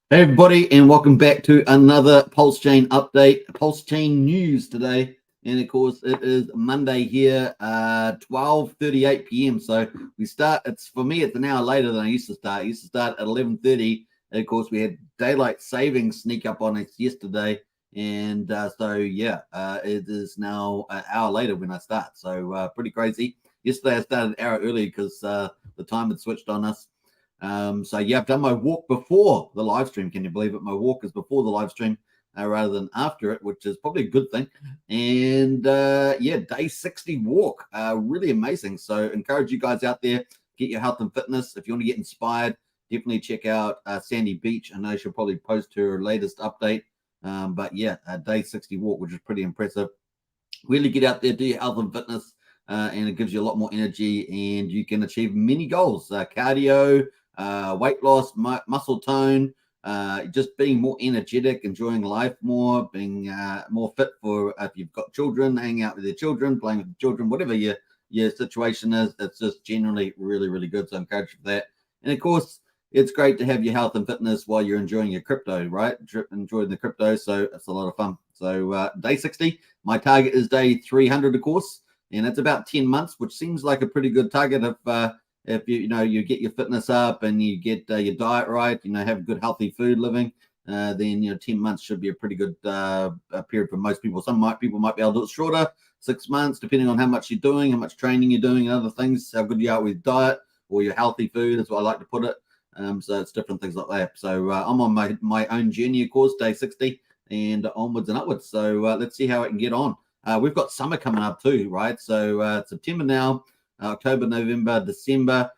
Hey everybody, and welcome back to another Pulsechain update, Pulsechain news today. And of course, it is Monday here, 12:38 p.m. So we start. It's for me, it's an hour later than I used to start. I used to start at 11:30. And of course, we had daylight savings sneak up on us yesterday, and it is now an hour later when I start. So pretty crazy. Yesterday I started an hour early because the time had switched on us. I've done my walk before the live stream. Can you believe it? My walk is before the live stream rather than after it, which is probably a good thing. And day 60 walk, really amazing. So encourage you guys out there, get your health and fitness. If you want to get inspired, definitely check out Sandy Beach. I know she'll probably post her latest update. Day 60 walk, which is pretty impressive. Really get out there, do your health and fitness, and it gives you a lot more energy, and you can achieve many goals: cardio, weight loss, muscle tone, just being more energetic, enjoying life more, being more fit for if you've got children, hanging out with your children, playing with the children, whatever your situation is. It's just generally really, really good. So I encourage you for that. And of course, it's great to have your health and fitness while you're enjoying your crypto, right? Enjoying the crypto. So it's a lot of fun. So day 60, my target is day 300, of course, and it's about 10 months, which seems like a pretty good target if you get your fitness up and you get your diet right, have good healthy food living, then 10 months should be a pretty good period for most people. People might be able to do it shorter, 6 months, depending on how much you're doing, how much training you're doing, and other things, how good you are with diet or your healthy food, is what I like to put it. So it's different things like that. So I'm on my own journey, of course, day 60 and onwards and upwards. So let's see how I can get on. We've got summer coming up too, right? So September now, October, November, December.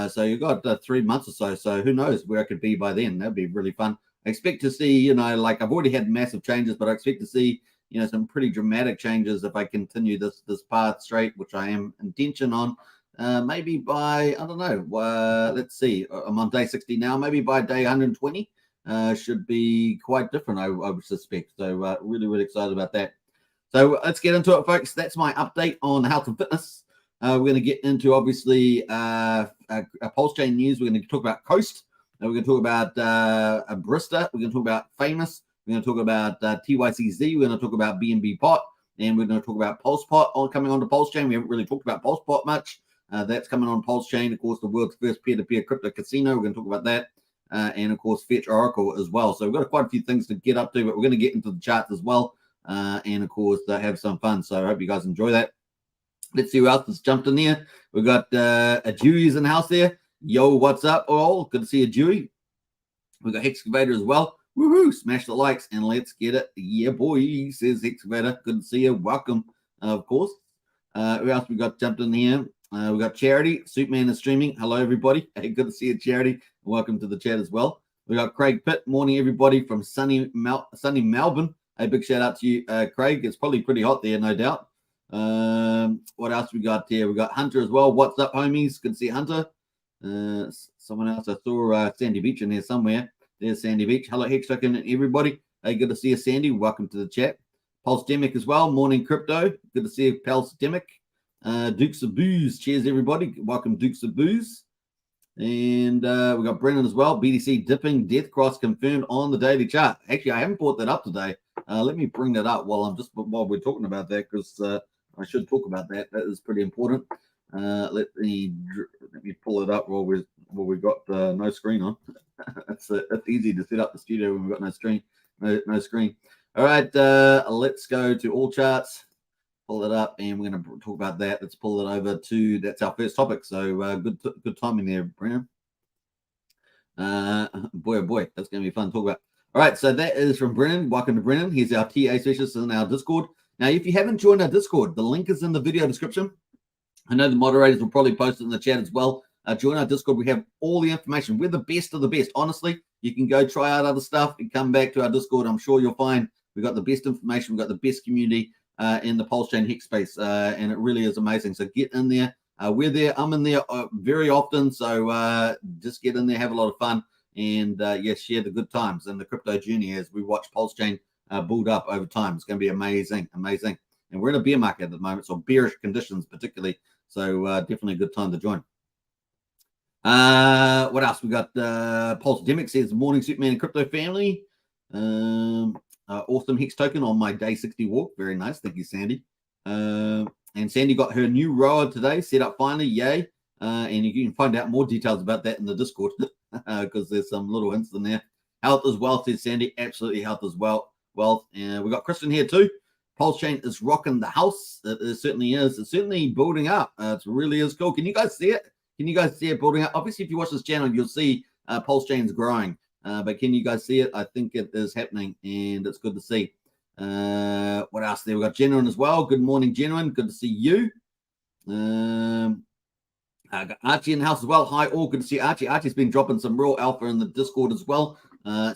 So you've got 3 months or so. So who knows where I could be by then? That'd be really fun. I expect to see, like I've already had massive changes, but I expect to see, some pretty dramatic changes if I continue this path straight, which I am intention on. Maybe by, I don't know, let's see, I'm on day 60 now. Maybe by day 120 should be quite different, I would suspect. So really, really excited about that. So let's get into it, folks. That's my update on health and fitness. We're going to get into, obviously, Pulsechain news. We're going to talk about Coast. We're going to talk about Barista. We're going to talk about Phamous. We're going to talk about TYCZ. We're going to talk about BNB Pot. And we're going to talk about Pulsepot coming onto Pulsechain. We haven't really talked about Pulsepot much. That's coming on Pulsechain. Of course, the world's first peer-to-peer crypto casino. We're going to talk about that. And, of course, Fetch Oracle as well. So we've got quite a few things to get up to, but we're going to get into the charts as well. And, of course, have some fun. So I hope you guys enjoy that. Let's see who else has jumped in here. We've got a Dewey's in the house there. Yo, what's up, all? Good to see you, Dewey. We've got Hexcavator as well. Woohoo! Smash the likes and let's get it. Yeah, boy, says Hexcavator. Good to see you. Welcome, of course. Who else we got jumped in here? We got Charity. Superman is streaming. Hello, everybody. Hey, good to see you, Charity. Welcome to the chat as well. We got Craig Pitt. Morning, everybody, from sunny Melbourne. A big shout out to you, Craig. It's probably pretty hot there, no doubt. What else we got here? We got Hunter as well. What's up, homies? Good to see Hunter. Someone else, I saw Sandy Beach in there somewhere. There's Sandy Beach. Hello, Hex Token and everybody. Hey, good to see you, Sandy. Welcome to the chat. Pulsedemic as well. Morning, crypto. Good to see you, Pulsedemic. Dukes of Booze. Cheers, everybody. Welcome, Dukes of Booze. And we got Brennan as well. BTC dipping, death cross confirmed on the daily chart. Actually, I haven't brought that up today. Let me bring that up while we're talking about that, because I should talk about that. That is pretty important. Let me pull it up while we've got no screen on. It's easy to set up the studio when we've got no screen. No screen. All right, let's go to all charts. Pull it up, and we're going to talk about that. Let's pull it over to, that's our first topic. So good timing there, Brennan. Boy, oh boy, that's going to be fun to talk about. All right, so that is from Brennan. Welcome to Brennan. He's our TA specialist in our Discord. Now, if you haven't joined our Discord, the link is in the video description. I know the moderators will probably post it in the chat as well. Join our Discord. We have all the information. We're the best of the best. Honestly, you can go try out other stuff and come back to our Discord. I'm sure you'll find we've got the best information. We've got the best community in the Pulsechain Hex space, and it really is amazing. So get in there. We're there. I'm in there very often. So just get in there, have a lot of fun, and share the good times and the crypto journey as we watch Pulsechain build up over time. It's going to be amazing, amazing. And we're in a bear market at the moment, so bearish conditions particularly. So definitely a good time to join. What else? We got Pulse Demic says, morning Superman and crypto family. Awesome Hex token on my day 60 walk. Very nice. Thank you, Sandy. And Sandy got her new rower today, set up finally. Yay. And you can find out more details about that in the Discord because there's some little hints in there. Health as well, says Sandy. Absolutely health as well. Wealth. And we got Christian here too. Pulsechain is rocking the house. It certainly is. It's certainly building up. It really is cool. Can you guys see it? Can you guys see it building up? Obviously, if you watch this channel, you'll see Pulsechain's growing. But can you guys see it? I think it is happening, and it's good to see. What else there? We got Genuine as well. Good morning, Genuine. Good to see you. I got Archie in the house as well. Hi, all. Good to see Archie. Archie's been dropping some real alpha in the Discord as well.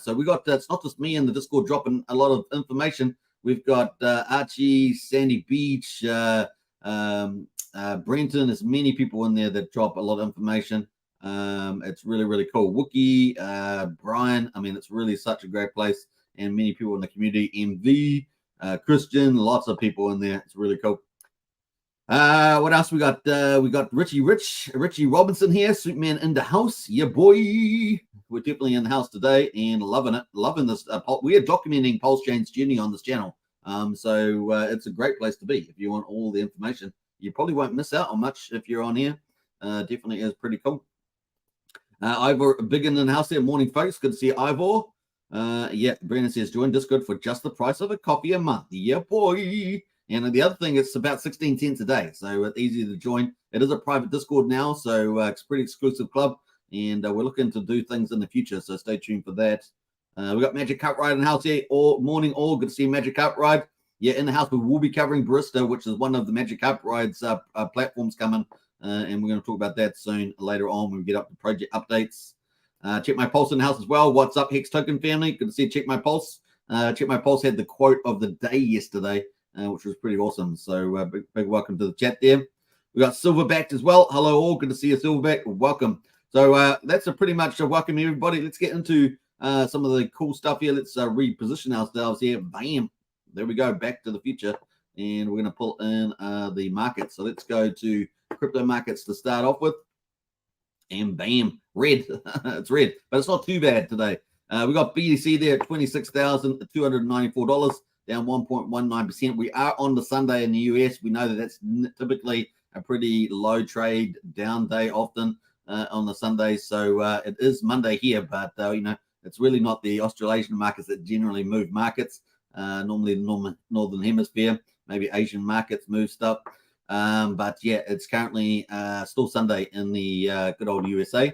So we got, it's not just me in the Discord dropping a lot of information. We've got Archie, Sandy Beach, Brenton. There's many people in there that drop a lot of information. It's really, really cool. Wookie, Brian. I mean, it's really such a great place, and many people in the community. MV, Christian, lots of people in there. It's really cool. What else we got? We got Richie Robinson here, Superman in the house. Yeah, boy. We're definitely in the house today and loving it. Loving this. We are documenting Pulsechain's journey on this channel. So it's a great place to be if you want all the information. You probably won't miss out on much if you're on here. Definitely is pretty cool. Ivor big in the house there. Morning, folks. Good to see you, Ivor. Yeah, Brandon says join Discord for just the price of a coffee a month. Yeah, boy. And the other thing, it's about 16 cents a day, so it's easy to join. It is a private Discord now, so it's a pretty exclusive club, and we're looking to do things in the future, so stay tuned for that. We got Magic Cup Ride in the house here. All morning, all good to see Magic Cup Ride. Yeah, in the house, we will be covering Barista, which is one of the Magic Cup Rides platforms coming, and we're going to talk about that soon later on when we get up to project updates. Check My Pulse in the house as well. What's up, Hex Token family? Good to see you. Check My Pulse. Check My Pulse had the quote of the day yesterday, which was pretty awesome. So big welcome to the chat there. We got Silverback as well. Hello all. Good to see you, Silverback. Welcome. So that's a pretty much a welcome, everybody. Let's get into some of the cool stuff here. Let's reposition ourselves here. Bam. There we go. Back to the future. And we're going to pull in the market. So let's go to crypto markets to start off with. And bam, red. It's red, but it's not too bad today. We got BTC there at $26,294, down 1.19%. We are on the Sunday in the US. We know that that's typically a pretty low trade down day often on the Sunday. So it is Monday here, but you know, it's really not the Australasian markets that generally move markets. Normally the northern hemisphere, maybe Asian markets move stuff. But yeah, it's currently still Sunday in the good old USA,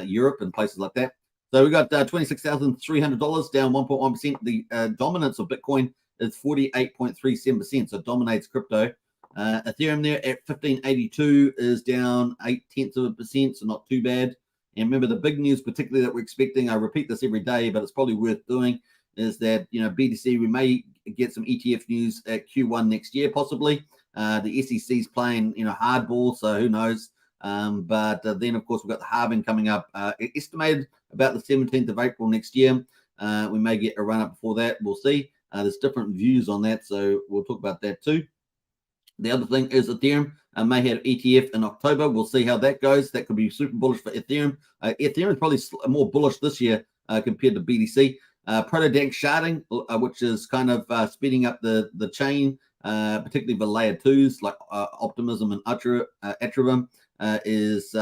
Europe, and places like that. So we got $26,300, down 1.1%. The dominance of Bitcoin is 48.37%, so dominates crypto. Ethereum there at 1582 is down 0.8%, so not too bad. And remember, the big news, particularly that we're expecting, I repeat this every day, but it's probably worth doing, is that, you know, BTC, we may get some ETF news at Q1 next year, possibly. The SEC's playing, you know, hardball, so who knows? But then, of course, we've got the halving coming up, estimated about the 17th of April next year. We may get a run up before that. We'll see. There's different views on that, so we'll talk about that too. The other thing is Ethereum may have ETF in October. We'll see how that goes. That could be super bullish for Ethereum. Ethereum is probably more bullish this year compared to BTC. Proto-Dank sharding, which is kind of speeding up the chain, particularly the layer twos like Optimism and Atrium, is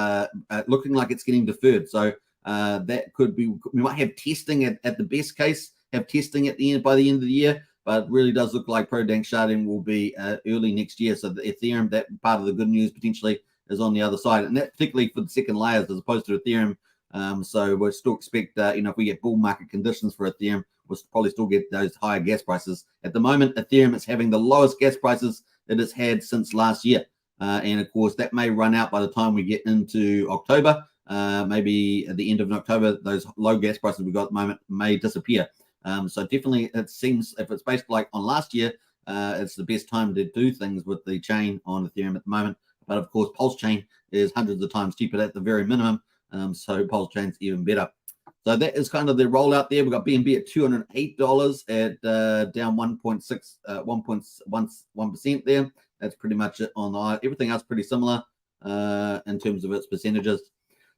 looking like it's getting deferred. So that could be, we might have testing at the best case, have testing at the end by the end of the year, but it really does look like Proto-Dank sharding will be early next year. So the Ethereum, that part of the good news potentially is on the other side, and that particularly for the second layers as opposed to Ethereum. So we'll still expect, you know, if we get bull market conditions for Ethereum, we'll probably still get those higher gas prices. At the moment, Ethereum is having the lowest gas prices it has had since last year. And of course, that may run out by the time we get into October. Maybe at the end of October, those low gas prices we've got at the moment may disappear. So definitely, it seems if it's based like on last year, it's the best time to do things with the chain on Ethereum at the moment. But of course, Pulsechain is hundreds of times cheaper at the very minimum. So Pulsechain's even better. So that is kind of the rollout there. We've got BNB at $208 at down 1.1% there. That's pretty much it on everything else pretty similar in terms of its percentages.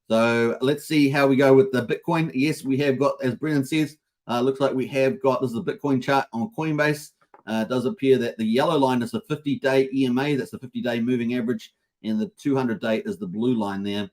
So let's see how we go with the Bitcoin. Yes, we have got, as Brennan says, looks like we have got, this is the Bitcoin chart on Coinbase. It does appear that the yellow line is the 50-day EMA, that's the 50-day moving average, and the 200-day is the blue line there.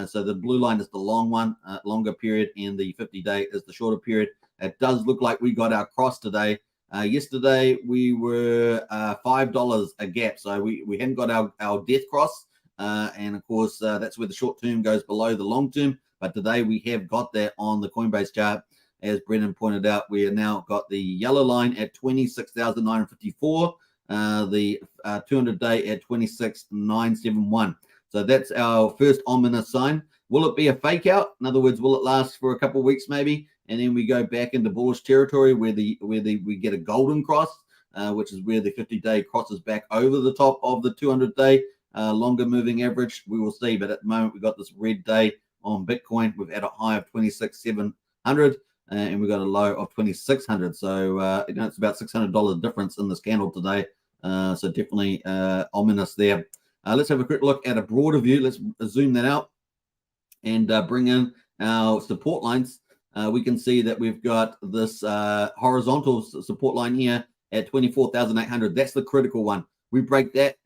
So the blue line is the long one, longer period, and the 50-day is the shorter period. It does look like we got our cross today. Yesterday we were $5 a gap, so we hadn't got our death cross, and of course that's where the short term goes below the long term. But today we have got that on the Coinbase chart. As Brennan pointed out, we have now got the yellow line at 26,954, the 200-day at 26,971. So that's our first ominous sign. Will it be a fake out? In other words, will it last for a couple of weeks maybe, and then we go back into bullish territory where we get a golden cross, which is where the 50-day crosses back over the top of the 200-day longer moving average? We will see. But at the moment, we've got this red day on Bitcoin. We've had a high of 26,700. And we got a low of 2,600. So it's about $600 difference in this candle today. So definitely ominous there. Let's have a quick look at a broader view. Let's zoom that out and bring in our support lines. We can see that we've got this horizontal support line here at 24,800. That's the critical one. We break that,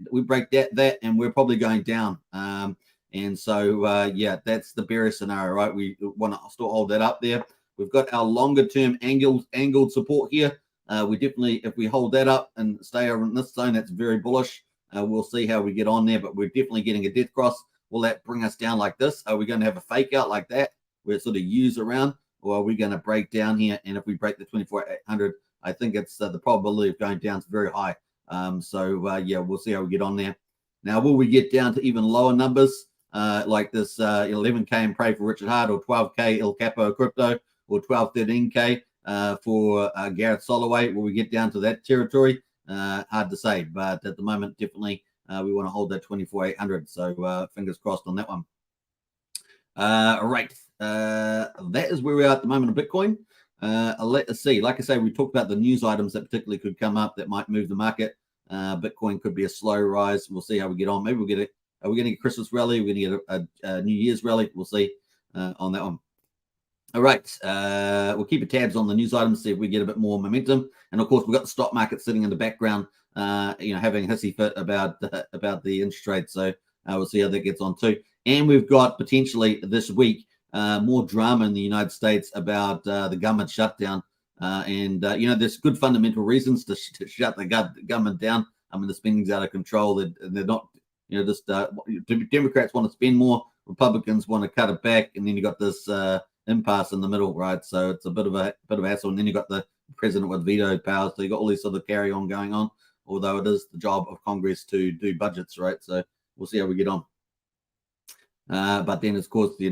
and we're probably going down. And so, yeah, that's the bearish scenario, right? We want to still hold that up there. We've got our longer term angled support here. We definitely, if we hold that up and stay over in this zone, that's very bullish. We'll see how we get on there, but we're definitely getting a death cross. Will that bring us down like this? Are we going to have a fake out like that where it sort of U's around, or are we going to break down here? And if we break the 24,800, I think it's the probability of going down is very high. Yeah, we'll see how we get on there. Now, will we get down to even lower numbers like this 11K and pray for Richard Hart, or 12K El Capo Crypto, or 12, 13K for Gareth Soloway? Will we get down to that territory? Hard to say, but at the moment, definitely we want to hold that 24,800. So fingers crossed on that one. All right, that is where we are at the moment of Bitcoin. Let's see. Like I say, we talked about the news items that particularly could come up that might move the market. Bitcoin could be a slow rise. We'll see how we get on. Maybe we'll get it. Are we going to get a Christmas rally? We're going to get a New Year's rally. We'll see on that one. All right, we'll keep tabs on the news items, see if we get a bit more momentum. And of course, we've got the stock market sitting in the background, having a hissy fit about the interest rate. So we'll see how that gets on too. And we've got potentially this week more drama in the United States about the government shutdown. There's good fundamental reasons to shut the government down. I mean, the spending's out of control. They're not, Democrats want to spend more, Republicans want to cut it back, and then you got this impasse in the middle, right? So it's a bit of a hassle, and then you got the president with veto powers. So you got all these sort of carry on going on. Although it is the job of Congress to do budgets, right? So we'll see how we get on. But then, of course, the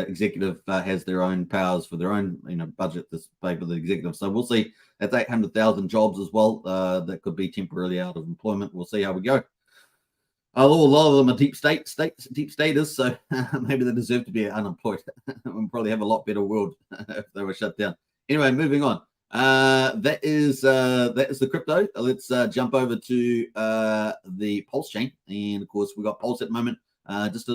executive has their own powers for their own, budget this pay for the executive. So we'll see. That's 800,000 jobs as well that could be temporarily out of employment. We'll see how we go. A lot of them are deep staters, so maybe they deserve to be unemployed. We'll probably have a lot better world if they were shut down. Anyway, moving on. That is the crypto. Let's jump over to the Pulsechain, and of course we've got Pulse at the moment. Just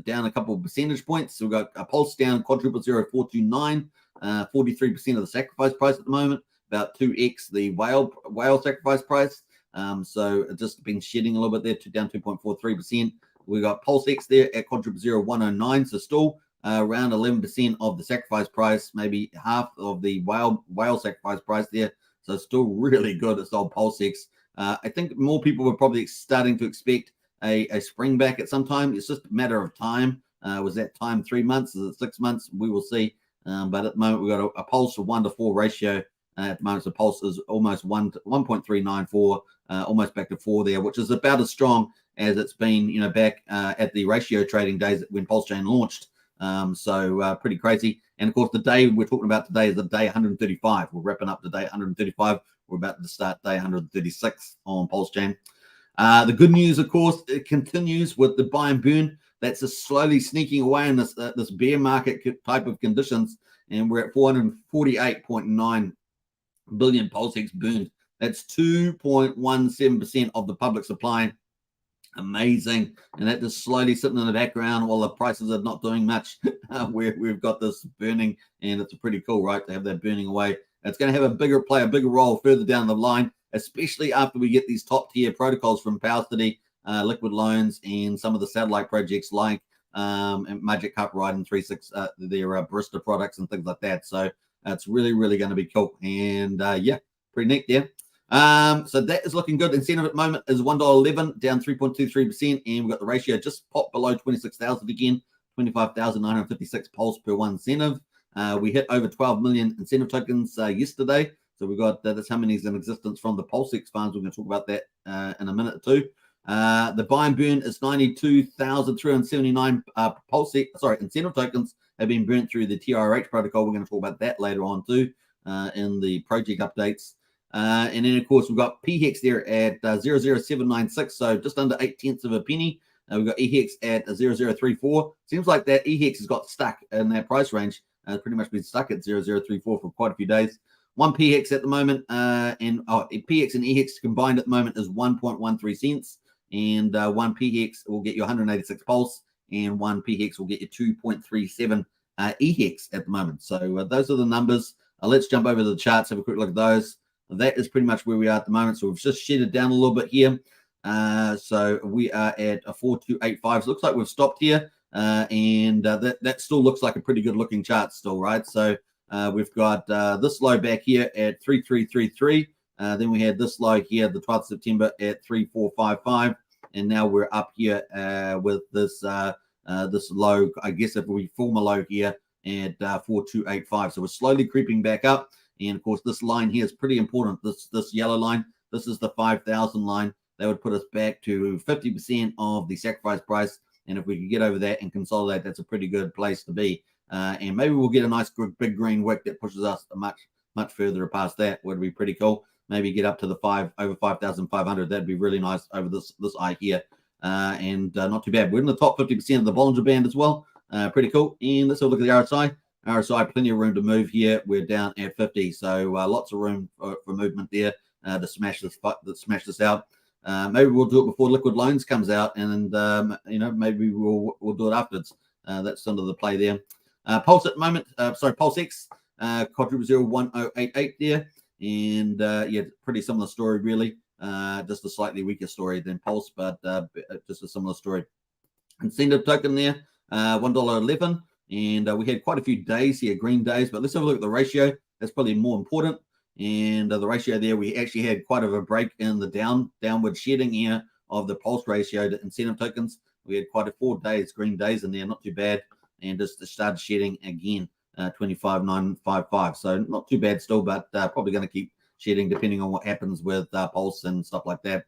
down a couple of percentage points. So we've got a Pulse down 0.0429, 43% of the sacrifice price at the moment, about 2x the whale sacrifice price. So it's just been shedding a little bit there, down 2.43%. We got Pulse X there at 0.0109, so still around 11% of the sacrifice price, maybe half of the whale sacrifice price there. So still really good. It's old Pulse X. I think more people were probably starting to expect a spring back at some time. It's just a matter of time. Was that time 3 months? Is it 6 months? We will see. But at the moment, we've got a Pulse of 1 to 4 ratio. At the moment, the Pulse is almost 1.394, almost back to 4 there, which is about as strong as it's been, back at the ratio trading days when Pulsechain launched. So pretty crazy. And of course, the day we're talking about today is the day 135. We're wrapping up the day 135. We're about to start day 136 on Pulsechain. The good news, of course, it continues with the buy and burn. That's just slowly sneaking away in this bear market type of conditions. And we're at 448.9 billion Pulse X burned. That's 2.17% of the public supply Amazing. And that just slowly sitting in the background while the prices are not doing much. We've got this burning, and it's pretty cool, right, to have that burning away. It's going to have play a bigger role further down the line, especially after we get these top tier protocols from PowerCity, Liquid Loans, and some of the satellite projects like Magic Cup Ride and 36, their Barista products and things like that. So it's really, really going to be cool. And yeah, pretty neat there. So that is looking good. Incentive at the moment is $1.11, down 3.23%, and we've got the ratio just popped below 26,000 again, 25,956 pulse per one incentive. We hit over 12 million incentive tokens yesterday. So we've got that's how many is in existence from the Pulsechain farms. We're going to talk about that in a minute or two. The buy and burn is 92,379 incentive tokens have been burnt through the TRH protocol. We're going to talk about that later on too in the project updates. And then, of course, we've got PHEX there at 00796, so just under 0.8 of a penny. We've got EHEX at 0034. Seems like that EHEX has got stuck in that price range. Pretty much been stuck at 0034 for quite a few days. One PHEX at the moment, PHEX and EHEX combined at the moment is 1.13 cents. And one PHEX will get you 186 pulse, and one PHEX will get you 2.37 EHEX at the moment. So those are the numbers. Let's jump over to the charts, have a quick look at those. That is pretty much where we are at the moment. So we've just shedded down a little bit here. So we are at a 4285. So it looks like we've stopped here. And that still looks like a pretty good looking chart still, right? So we've got this low back here at 3333. Then we had this low here, the 12th of September at 3455. And now we're up here with this this low, I guess if we form a low here at 4285. So we're slowly creeping back up. And of course, this line here is pretty important. This yellow line, this is the 5,000 line. That would put us back to 50% of the sacrifice price. And if we could get over that and consolidate, that's a pretty good place to be. And maybe we'll get a nice big green wick that pushes us much further past that. Would be pretty cool. Maybe get up to the over 5,500. That'd be really nice over this eye here. And not too bad. We're in the top 50% of the Bollinger Band as well. Pretty cool. And let's have a look at the RSI. RSI, plenty of room to move here. We're down at 50, so lots of room for movement there to smash this out. Maybe we'll do it before Liquid Loans comes out, and maybe we'll do it afterwards. That's under the play there. Pulse at the moment, Pulsex, quadruple 01088 there, and yeah, pretty similar story really. Just a slightly weaker story than Pulse, but just a similar story. Incentive token there, $1.11. And we had quite a few days here, green days, but let's have a look at the ratio. That's probably more important. And the ratio there, we actually had quite of a break in the downward shedding here of the pulse ratio to incentive tokens. We had quite a 4 days, green days in there, not too bad. And just started shedding again, 25,955. So not too bad still, but probably going to keep shedding depending on what happens with pulse and stuff like that.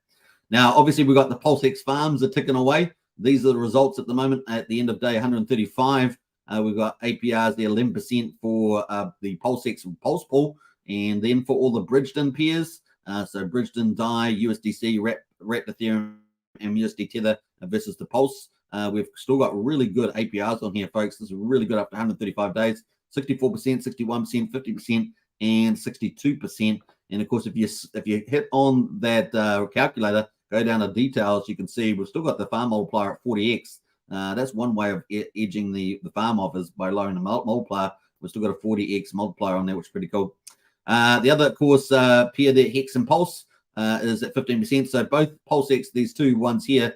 Now, obviously, we've got the Pulsechain farms are ticking away. These are the results at the moment at the end of day 135. We've got APRs there, 11% for the Pulsechain Pulse Pool, and then for all the Bridged-in pairs, so Bridged-in DAI, USDC, Wrapped Ethereum, and USD Tether versus the Pulse. We've still got really good APRs on here, folks. This is really good up to 135 days, 64%, 61%, 50%, and 62%. And of course, if you hit on that calculator, go down to details, you can see we've still got the farm multiplier at 40x. That's one way of edging the farm off is by lowering the multiplier. We've still got a 40x multiplier on there, which is pretty cool. The other, of course, pair there, Hex and Pulse, is at 15%. So both Pulsex, these two ones here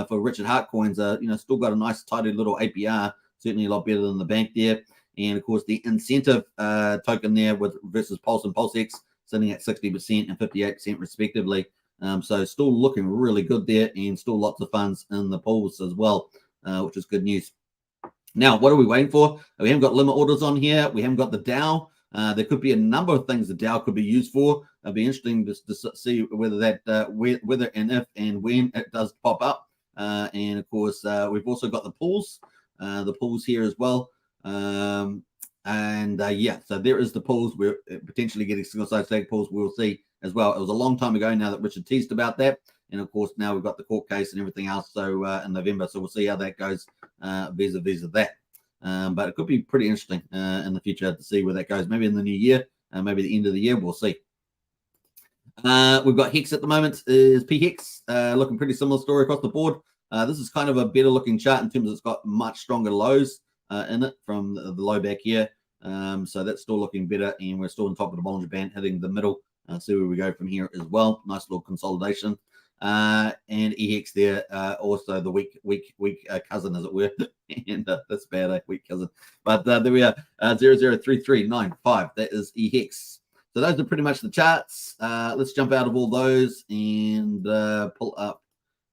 for Richard Hart coins, are still got a nice tidy little APR, certainly a lot better than the bank there. And of course, the incentive token there with versus Pulse and Pulsex sitting at 60% and 58% respectively. So still looking really good there, and still lots of funds in the pools as well. Which is good news. Now, what are we waiting for? We haven't got limit orders on here. We haven't got the DAO. There could be a number of things the DAO could be used for. It'll be interesting to see whether that, whether and if and when it does pop up. And of course, we've also got the pools here as well. Yeah, so there is the pools. We're potentially getting single-side stake pools. We'll see as well. It was a long time ago now that Richard teased about that. And of course, now we've got the court case and everything else. So in November, so we'll see how that goes vis-a-vis that. But it could be pretty interesting in the future to see where that goes. Maybe in the new year, maybe the end of the year, we'll see. We've got Hex at the moment, is PHEX, looking pretty similar story across the board. This is kind of a better looking chart in terms of it's got much stronger lows in it from the low back here. So that's still looking better, and we're still on top of the Bollinger Band, hitting the middle. See where we go from here as well. Nice little consolidation. And EX there, also the weak cousin, as it were. And that's bad, weak cousin. But there we are, 003395. That is EX. So those are pretty much the charts. Let's jump out of all those and pull up.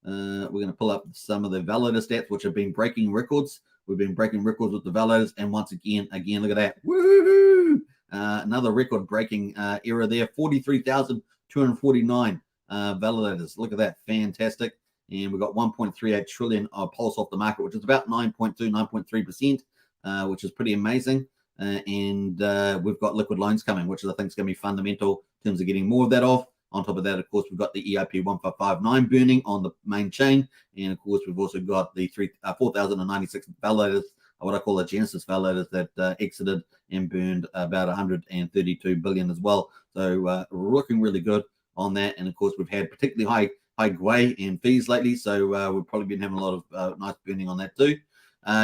We're going to pull up some of the validator stats, which have been breaking records. We've been breaking records with the validators, and once again, look at that. Woohoo! Another record-breaking era there. 43,249 validators. Look at that. Fantastic. And we've got 1.38 trillion of pulse off the market, which is about 9.3%, which is pretty amazing. And we've got liquid loans coming, which I think is going to be fundamental in terms of getting more of that off. On top of that, of course, we've got the EIP 1559 burning on the main chain. And, of course, we've also got the 4,096 validators, what I call the Genesis validators, that exited and burned about 132 billion as well. So looking really good on that. And, of course, we've had particularly high GWAI and fees lately. So we've probably been having a lot of nice burning on that too.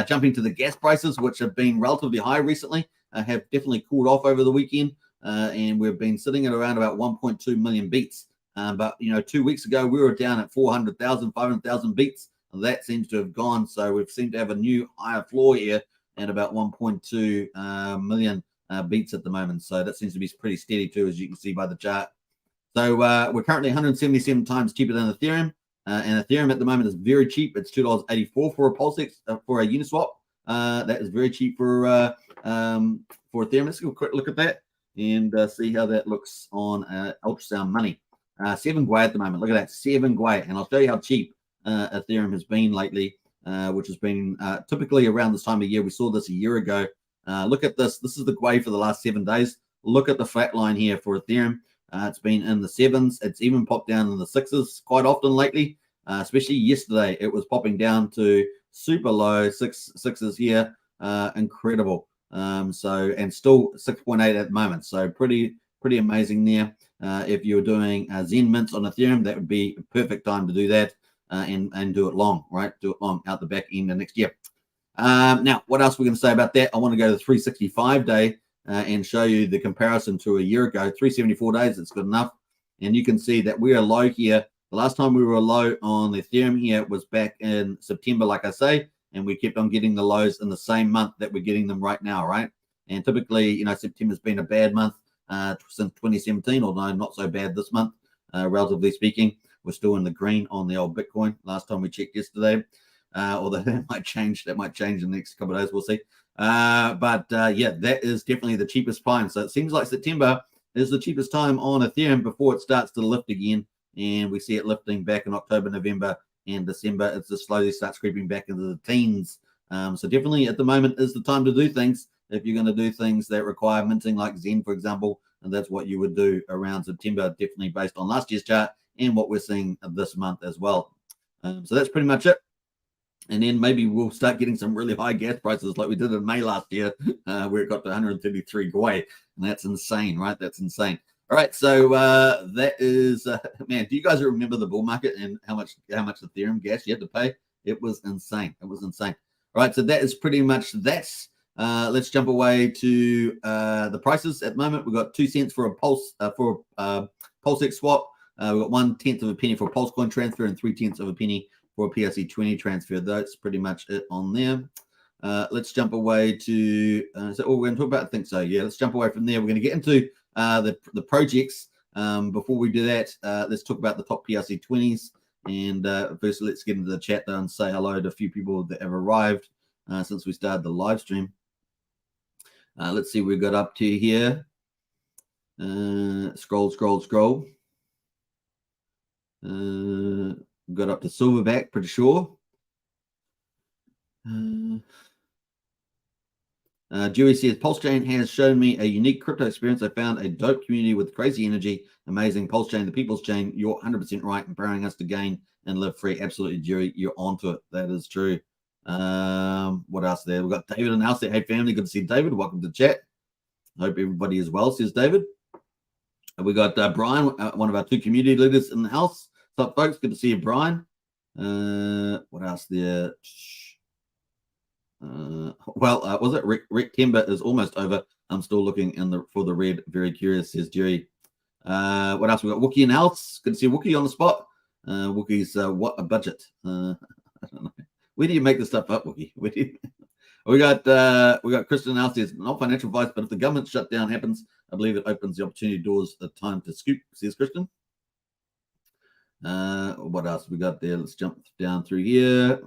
Jumping to the gas prices, which have been relatively high recently, have definitely cooled off over the weekend. And we've been sitting at around about 1.2 million beats. But, 2 weeks ago, we were down at 400,000, 500,000 beats. That seems to have gone. So we've seemed to have a new higher floor here at about 1.2 million beats at the moment. So that seems to be pretty steady too, as you can see by the chart. So we're currently 177 times cheaper than Ethereum. And Ethereum at the moment is very cheap. It's $2.84 for a Pulsechain, for a Uniswap. That is very cheap for Ethereum. Let's go a quick look at that and see how that looks on ultrasound money. 7 GWAI at the moment. Look at that, 7 GWAI. And I'll show you how cheap Ethereum has been lately, which has been typically around this time of year. We saw this a year ago. Look at this. This is the GWAI for the last 7 days. Look at the flat line here for Ethereum. It's been in the 7s. It's even popped down in the 6s quite often lately, especially yesterday. It was popping down to super low, 6s here. Incredible. And still 6.8 at the moment. So pretty amazing there. If you're doing Zen mints on Ethereum, that would be a perfect time to do that and do it long, right? Do it long out the back end of next year. Now, what else we're going to say about that? I want to go to the 365 day and show you the comparison to a year ago. 374 days, it's good enough. And you can see that we are low here. The last time we were low on Ethereum here was back in September, like I say, and we kept on getting the lows in the same month that we're getting them right now, right? And typically, September's been a bad month since 2017, although not so bad this month, relatively speaking. We're still in the green on the old Bitcoin last time we checked yesterday, although that might change. That might change in the next couple of days. We'll see. But yeah, that is definitely the cheapest time. So it seems like September is the cheapest time on Ethereum before it starts to lift again. And we see it lifting back in October, November, and December. It just slowly starts creeping back into the teens. So definitely at the moment is the time to do things. If you're going to do things that require minting like Zen, for example, and that's what you would do around September, definitely based on last year's chart and what we're seeing this month as well. So that's pretty much it. And then maybe we'll start getting some really high gas prices like we did in May last year, where it got to 133 GWAI. And that's insane, right? That's insane. All right, so that is, man, do you guys remember the bull market and how much Ethereum gas you had to pay? It was insane. It was insane. All right, so that is pretty much that. Let's jump away to the prices at the moment. We've got 2 cents for a Pulsechain swap. We've got 1/10 of a penny for a Pulsecoin transfer and 3/10 of a penny for a PRC20 transfer. That's pretty much it on there. Let's jump away to, we're going to talk about, I think so. Yeah, let's jump away from there. We're going to get into the projects. Before we do that, let's talk about the top PRC20s. And first, let's get into the chat there and say hello to a few people that have arrived since we started the live stream. Let's see what we've got up to here. Scroll. Got up to Silverback, pretty sure. Dewey says, Pulsechain has shown me a unique crypto experience. I found a dope community with crazy energy. Amazing. Pulsechain, the people's chain. You're 100% right, empowering us to gain and live free. Absolutely, Dewey. You're onto it. That is true. What else there? We've got David and Elsie. Hey, family. Good to see David. Welcome to the chat. Hope everybody is well, says David. We got Brian, one of our 2 community leaders in the house. What's up, folks? Good to see you, Brian. What else there? Was it Rick Timber is almost over. I'm still looking for the red. Very curious, says Jerry. What else? We got Wookie in the house. Good to see Wookie on the spot. Wookie's what a budget. I don't know. Where do you make this stuff up, Wookie? We got Kristen in the house. Says not financial advice, but if the government shutdown happens, I believe it opens the opportunity doors. The time to scoop, says Kristen. What else we got there? Let's jump down through here.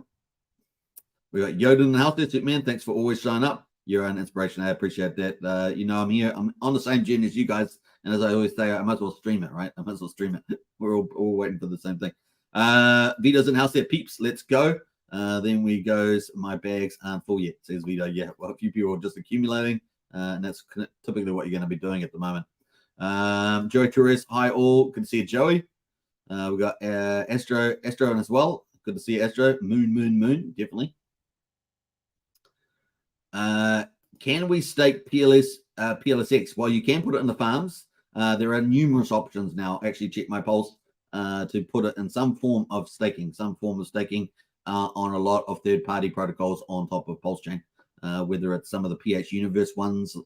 We got Yoda in the house there, man. Thanks for always showing up. You're an inspiration. I appreciate that. I'm here. I'm on the same journey as you guys. And as I always say, I might as well stream it, right? I might as well stream it. We're all waiting for the same thing. Vito's in the house there. Peeps, let's go. Then we goes, my bags aren't full yet, says Vito. Yeah, well, a few people are just accumulating. And that's typically what you're going to be doing at the moment. Joey Torres, hi all. Good to see you, Joey. We got Astro in as well. Good to see you, Astro. Moon, definitely. Can we stake PLSX? Well, you can put it in the farms. There are numerous options now. Actually, check my polls to put it in some form of staking, on a lot of third-party protocols on top of Pulsechain, whether it's some of the PH Universe ones,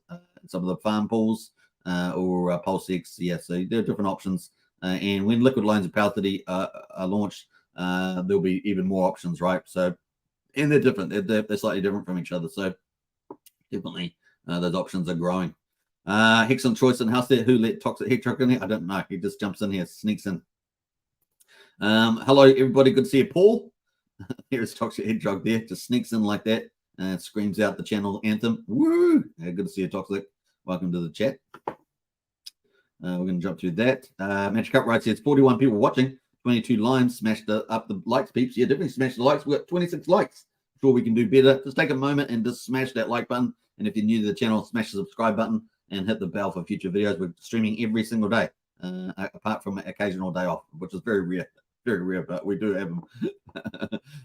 some of the farm pools, or PulseX. Yeah, so there are different options. And when liquid loans and PowerCity are launched, there'll be even more options, right? So, and they're different. They're slightly different from each other. So, definitely, those options are growing. Hex on Choice and House there. Who let Toxic Hedgehog in here? I don't know. He just jumps in here, sneaks in. Hello, everybody. Good to see you, Paul. Here's Toxic Hedgehog there. Just sneaks in like that and screams out the channel anthem. Woo! Good to see you, Toxic. Welcome to the chat. We're going to jump through that. Magic Up writes here, it's 41 people watching, 22 lines. Smashed up the likes, peeps. Yeah, definitely smash the likes. We've got 26 likes. Sure, we can do better. Just take a moment and just smash that like button. And if you're new to the channel, smash the subscribe button and hit the bell for future videos. We're streaming every single day, apart from an occasional day off, which is very rare. Very rare, but we do have them.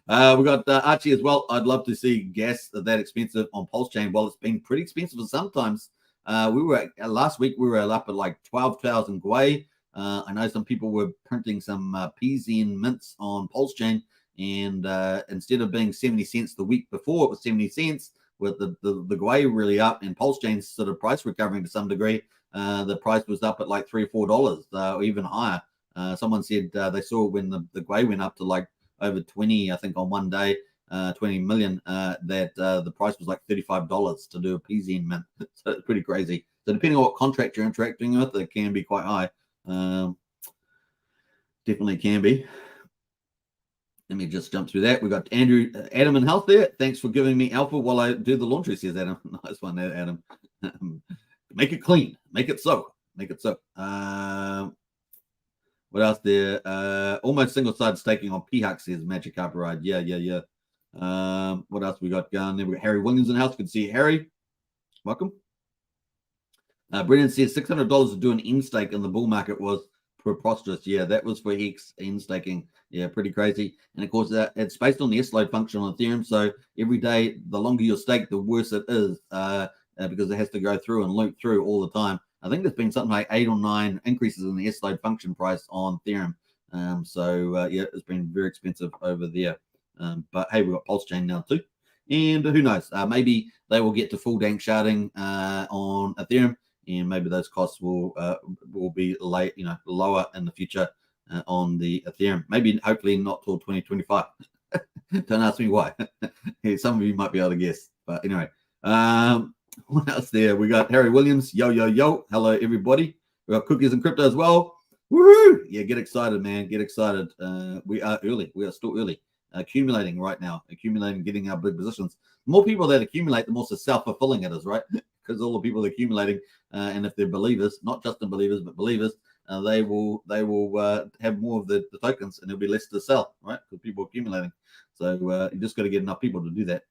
We got Archie as well. I'd love to see gas that expensive on Pulsechain. Well, it's been pretty expensive sometimes. Last week we were up at like 12,000 Gwei. I know some people were printing some PZN mints on Pulsechain, and instead of being 70 cents the week before, it was 70 cents. With the Gwei really up and Pulsechain's sort of price recovering to some degree, the price was up at like $3 or $4 or even higher. Someone said they saw when the Gwei went up to like over 20, I think on one day, 20 million, that the price was like $35 to do a PZN mint. So it's pretty crazy. So depending on what contract you're interacting with, it can be quite high. Definitely can be. Let me just jump through that. We got Adam in health there. Thanks for giving me alpha while I do the laundry, says Adam. Nice one there, Adam. Make it clean. Make it so. Make it so. What else there? Almost single-sided staking on PHUX, says Magic Carpet Ride. Yeah. What else we got going there? We got Harry Williams in the house. Good to see you, Harry. Welcome. Brendan says $600 to do an end stake in the bull market was preposterous. Yeah, that was for Hex end staking. Yeah, pretty crazy. And of course, it's based on the S-load function on Ethereum. So every day, the longer your stake, the worse it is because it has to go through and loop through all the time. I think there's been something like 8 or 9 increases in the S-load function price on Ethereum. Yeah, it's been very expensive over there. But hey, we've got Pulsechain now too. And who knows? Maybe they will get to full dank sharding on Ethereum, and maybe those costs will be lower in the future on the Ethereum. Maybe, hopefully, not till 2025. Don't ask me why. Some of you might be able to guess. But anyway, what else there? We got Harry Williams. Yo. Hello, everybody. We got Cookies and Crypto as well. Woohoo! Yeah, get excited, man. Get excited. We are early. We are still early. Accumulating right now. Getting our big positions. The more people that accumulate, the more self-fulfilling it is, right? Because all the people accumulating, and if they're believers, not just believers, but believers, they will have more of the tokens, and there'll be less to sell, right? Because people are accumulating. So you just got to get enough people to do that.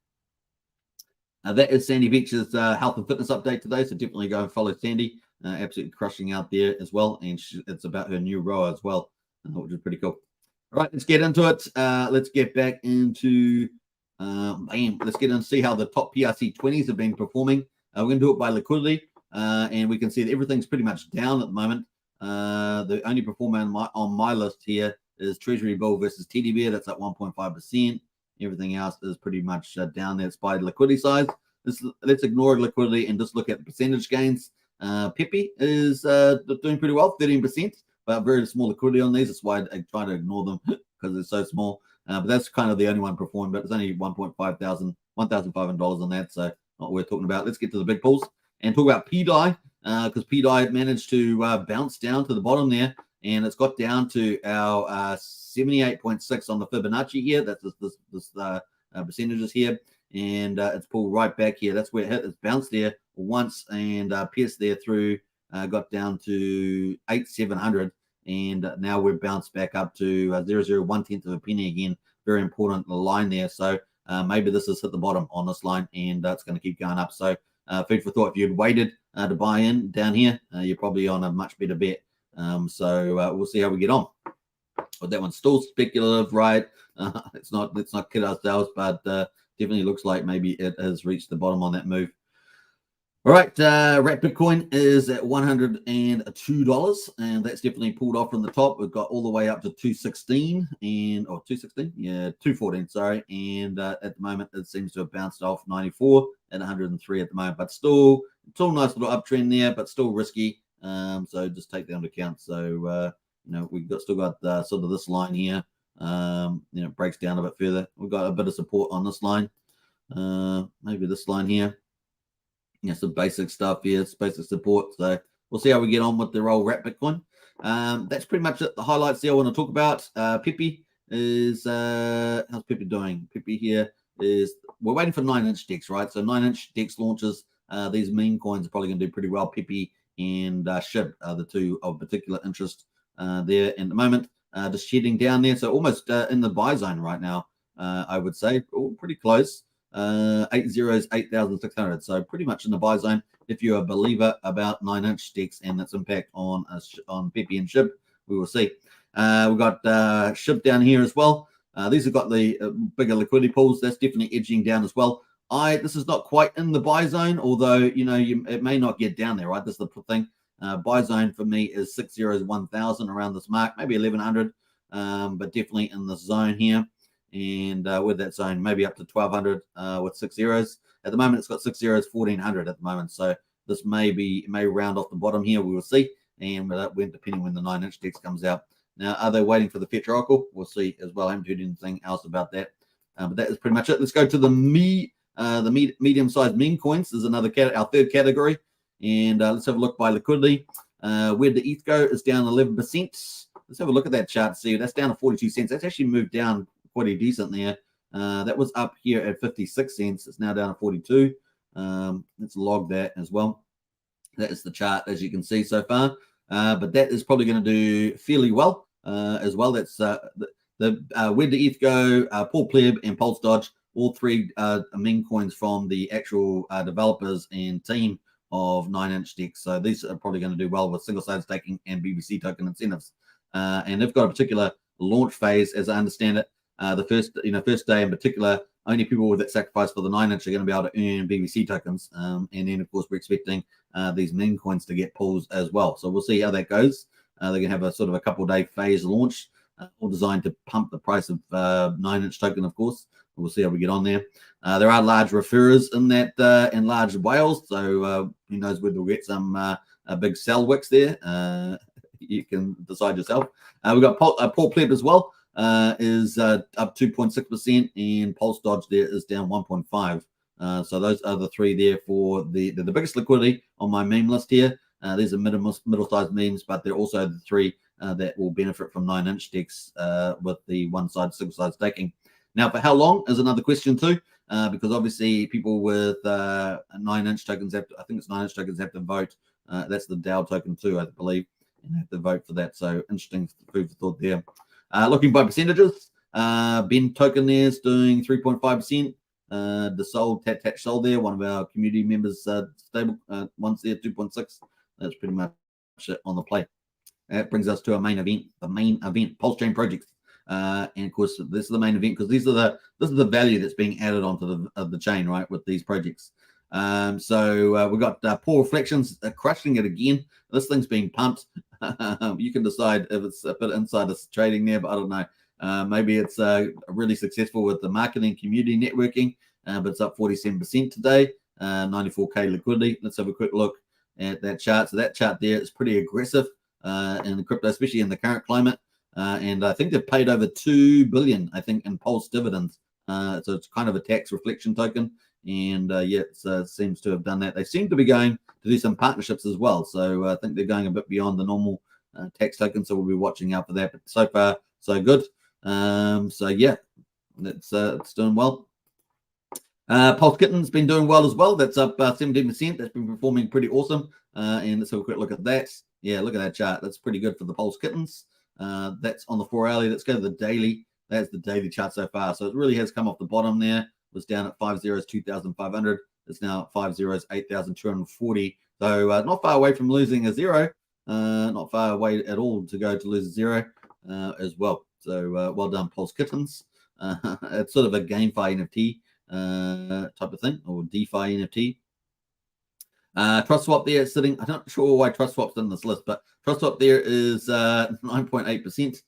That is Sandy Beach's health and fitness update today. So definitely go and follow Sandy. Absolutely crushing out there as well. And it's about her new row as well, which is pretty cool. All right, let's get into it. Let's get back into let's get in and see how the top PRC20s have been performing. We're going to do it by liquidity, and we can see that everything's pretty much down at the moment. The only performer on my list here is Treasury Bill versus Teddy Bear. That's at 1.5%. Everything else is pretty much down there. It's by liquidity size. Let's ignore liquidity and just look at percentage gains. Pepe is doing pretty well, 13%, but very small liquidity on these. That's why I try to ignore them because they're so small. But that's kind of the only one performing, but it's only $1,500 on that, so not worth talking about. Let's get to the big pools and talk about PDI, because PDI managed to bounce down to the bottom there, and it's got down to our 78.6 on the Fibonacci here. That's this percentages here, and it's pulled right back here. That's where it hit. It's bounced there once and pierced there through, got down to 8,700. And now we've bounced back up to 0.001 of a penny again. Very important line there. So maybe this has hit the bottom on this line, and it's going to keep going up. So food for thought. If you'd waited to buy in down here, you're probably on a much better bet. So we'll see how we get on. But that one's still speculative, right? Let's not kid ourselves, but definitely looks like maybe it has reached the bottom on that move. All right, Rat Bitcoin is at $102, and that's definitely pulled off from the top. We've got all the way up to 216 or 216, yeah, 214, sorry. And at the moment, it seems to have bounced off 94 and 103 at the moment, but still nice little uptrend there, but still risky. So just take that into account. So we've still got sort of this line here. It breaks down a bit further. We've got a bit of support on this line. Maybe this line here. Some basic stuff here, basic support. So we'll see how we get on with the roll Rat Bitcoin. That's pretty much it. The highlights there I want to talk about. Pepe is how's Pepe doing? Pepe here is, we're waiting for 9-inch DEX, right? So 9-inch DEX launches. These meme coins are probably going to do pretty well. Pepe and SHIB are the two of particular interest there in the moment. Just shedding down there, so almost in the buy zone right now. I would say pretty close. 8,600, so pretty much in the buy zone if you're a believer about 9-inch DEX and its impact on Pepe and SHIB. We will see. We've got SHIB down here as well. These have got the bigger liquidity pools. That's definitely edging down as well. This is not quite in the buy zone, although it may not get down there, right? This is the thing. Buy zone for me is 601,000 around this mark, maybe 1,100, but definitely in the zone here. And with that zone, maybe up to 1,200 with 6 zeros. At the moment, it's got 6 zeros, 1,400 at the moment. So this may round off the bottom here. We will see. And depending when the 9-inch DEX comes out. Now, are they waiting for the Fiat Oracle? We'll see as well. I haven't heard anything else about that. But that is pretty much it. Let's go to the medium-sized meme coins. There's our third category. And let's have a look by liquidity. Where the ETH go is down 11%. Let's have a look at that chart. See, that's down to 42 cents. That's actually moved down pretty decent there. That was up here at 56 cents. It's now down to 42. Let's log that as well. That is the chart, as you can see so far. But that is probably going to do fairly well as well. That's where the ETH go, Paul Pleb and Pulse Dodge, all three meme coins from the actual developers and team of 9-inch DEX. So these are probably going to do well with single-sided staking and BBC token incentives. And they've got a particular launch phase, as I understand it. The first day in particular, only people with that sacrifice for the 9-inch are going to be able to earn BBC tokens. And then, of course, we're expecting these meme coins to get pulls as well. So we'll see how that goes. They're going to have a sort of a couple-day phase launch, all designed to pump the price of 9-inch token, of course. We'll see how we get on there. There are large referrers in that and large whales. So who knows whether we'll get some big sell wicks there. You can decide yourself. We've got Paul Pleb as well. Is up 2.6%, and Pulse Dodge there is down 1.5. So those are the three there for the biggest liquidity on my meme list here. These are middle-sized memes, but they're also the three that will benefit from 9-inch DEX with the one-side, single-side staking. Now, for how long is another question too, because obviously people with 9-inch tokens have to vote. That's the DAO token too, I believe, and have to vote for that. So interesting food for thought there. Looking by percentages, Ben token there is doing 3.5%. The sold Tat sold there, one of our community members stable ones there, 2.6. That's pretty much it on the play. That brings us to our main event, Pulsechain projects. And of course, this is the main event because this is the value that's being added onto the chain, right, with these projects. So we've got Poor Reflections crushing it again. This thing's being pumped. You can decide if it's a bit insider trading there, but I don't know. Maybe it's really successful with the marketing, community networking, but it's up 47% today, 94K liquidity. Let's have a quick look at that chart. So that chart there is pretty aggressive in the crypto, especially in the current climate. And I think they've paid over 2 billion, I think, in Pulse dividends. So it's kind of a tax reflection token. And yeah, it seems to have done that. They seem to be going to do some partnerships as well. So I think they're going a bit beyond the normal tax token. So we'll be watching out for that. But so far, so good. So yeah, it's doing well. Pulse Kitten's been doing well as well. That's up 17%. That's been performing pretty awesome. And let's have a quick look at that. Yeah, look at that chart. That's pretty good for the Pulse Kittens. That's on the 4 hourly. Let's go to the daily. That's the daily chart so far. So it really has come off the bottom there. It was down at 5 zeros, 2,500. It's now at 5 zeros, 8,240. So not far away from losing a zero. Not far away at all to go to lose a zero as well. So well done, Pulse Kittens. It's sort of a GameFi NFT type of thing, or DeFi NFT. Trust Swap there sitting. I'm not sure why Trust Swap's in this list, but Trust Swap there is 9.8%.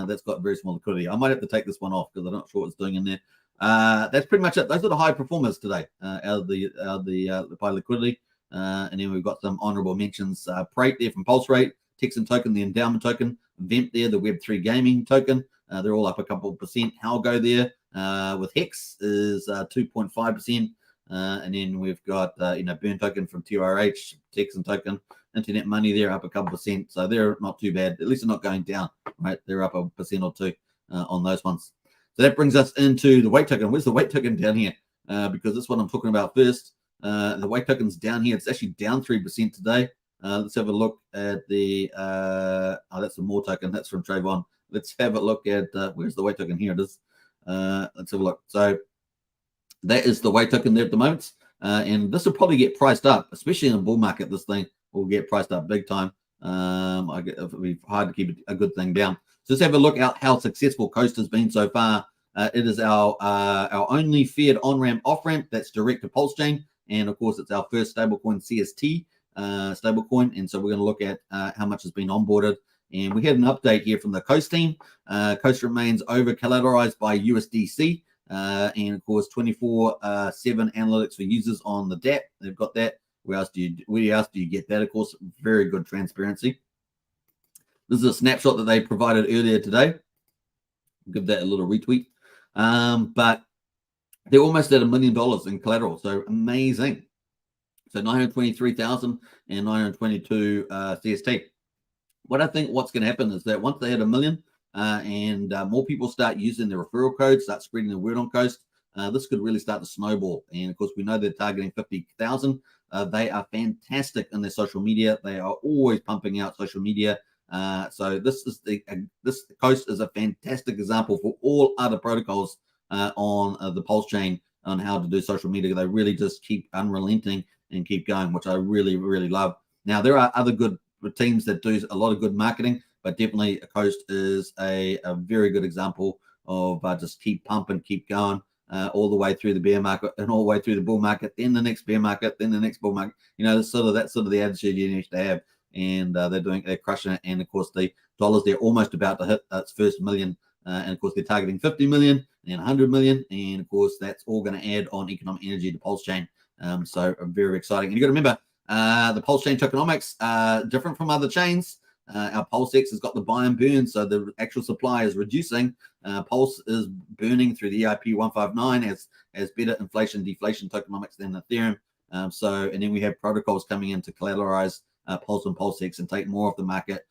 That's got very small liquidity. I might have to take this one off because I'm not sure what it's doing in there. That's pretty much it. Those are the high performers today out of the by liquidity. And then we've got some honorable mentions. Prate there from Pulse Rate, Texan Token, the endowment token, Vemp there, the Web3 gaming token. They're all up a couple of percent. Halgo there with Hex is 2.5%. And then we've got Burn Token from TRH, Texan Token, Internet Money there up a couple percent. So they're not too bad. At least they're not going down, right? They're up a percent or two on those ones. So that brings us into the weight token. Where's the weight token down here? Because that's what I'm talking about first. The weight token's down here. It's actually down 3% today. Let's have a look at the that's the more token. That's from Trayvon. Let's have a look at where's the weight token? Here it is. Let's have a look. So that is the weight token there at the moment. And this will probably get priced up, especially in a bull market. This thing will get priced up big time. It'll be hard to keep a good thing down. So let's have a look at how successful Coast has been so far. It is our only Fiat on-ramp, off-ramp that's direct to Pulsechain. And of course, it's our first stablecoin CST stablecoin. And so we're going to look at how much has been onboarded. And we had an update here from the Coast team. Coast remains over collateralized by USDC. And of course, 24/7 analytics for users on the DApp. They've got that. Where else do you get that? Of course, very good transparency. This is a snapshot that they provided earlier today. Give that a little retweet. But they're almost at $1 million in collateral. So amazing. So 923,000 and 922 CST. What I think what's going to happen is that once they hit 1 million and more people start using the referral code, start spreading the word on Coast, this could really start to snowball. And of course, we know they're targeting 50,000. They are fantastic in their social media. They are always pumping out social media. So this Coast is a fantastic example for all other protocols on the Pulse chain on how to do social media. They really just keep unrelenting and keep going, which I really, really love. Now, there are other good teams that do a lot of good marketing, but definitely Coast is a very good example of just keep pumping, keep going all the way through the bear market and all the way through the bull market, then the next bear market, then the next bull market. That's sort of the attitude you need to have. And they're crushing it. And of course, the dollars, they're almost about to hit its first million. And of course, they're targeting 50 million and 100 million. And of course, that's all going to add on economic energy to Pulse chain. So very exciting. And you got to remember, the Pulse chain tokenomics are different from other chains. Our PulseX has got the buy and burn, so the actual supply is reducing. Pulse is burning through the EIP 159 as better inflation deflation tokenomics than Ethereum. And then we have protocols coming in to collateralize Pulse and PulseX and take more of the market.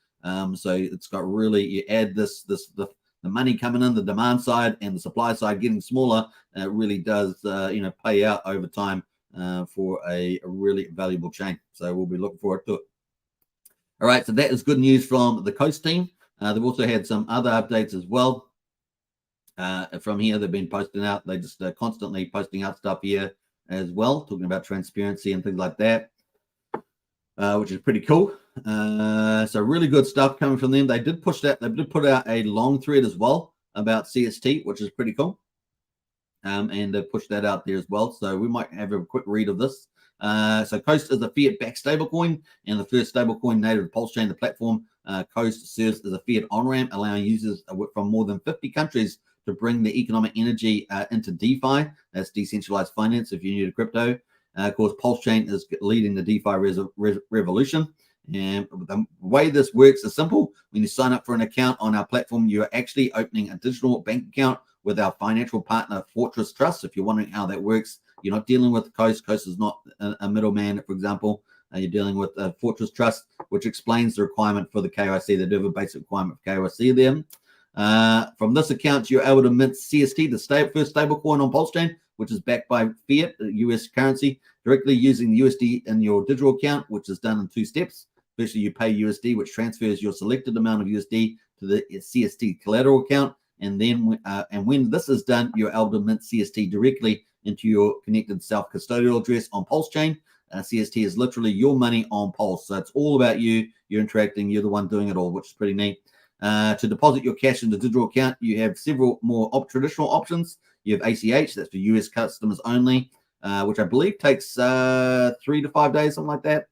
So it's got really, you add the money coming in, the demand side and the supply side getting smaller. It really does pay out over time for a really valuable chain. So we'll be looking forward to it. All right, so that is good news from the Coast team. They've also had some other updates as well. From here, they've been posting out. They just constantly posting out stuff here as well, talking about transparency and things like that, which is pretty cool. So really good stuff coming from them. They did push that. They did put out a long thread as well about CST, which is pretty cool. And they pushed that out there as well. So we might have a quick read of this. So Coast is a fiat-backed stablecoin and the first stablecoin native to Pulsechain, the platform Coast serves as a fiat on-ramp, allowing users from more than 50 countries to bring the economic energy into DeFi. That's decentralized finance if you're new to crypto. Of course, Pulsechain is leading the DeFi revolution. And the way this works is simple. When you sign up for an account on our platform, you're actually opening a digital bank account with our financial partner, Fortress Trust. If you're wondering how that works, you're not dealing with Coast. Coast is not a middleman, for example. You're dealing with Fortress Trust, which explains the requirement for the KYC. They do have a basic requirement for KYC there. From this account, you're able to mint CST, the first stablecoin on Pulsechain, which is backed by Fiat, US currency, directly using the USD in your digital account, which is done in 2 steps. Firstly, you pay USD, which transfers your selected amount of USD to the CST collateral account. And then, when this is done, you're able to mint CST directly into your connected self-custodial address on Pulsechain. CST is literally your money on Pulse. So it's all about you. You're interacting. You're the one doing it all, which is pretty neat. To deposit your cash in the digital account, you have several more traditional options. You have ACH, that's for US customers only, which I believe takes 3 to 5 days, something like that.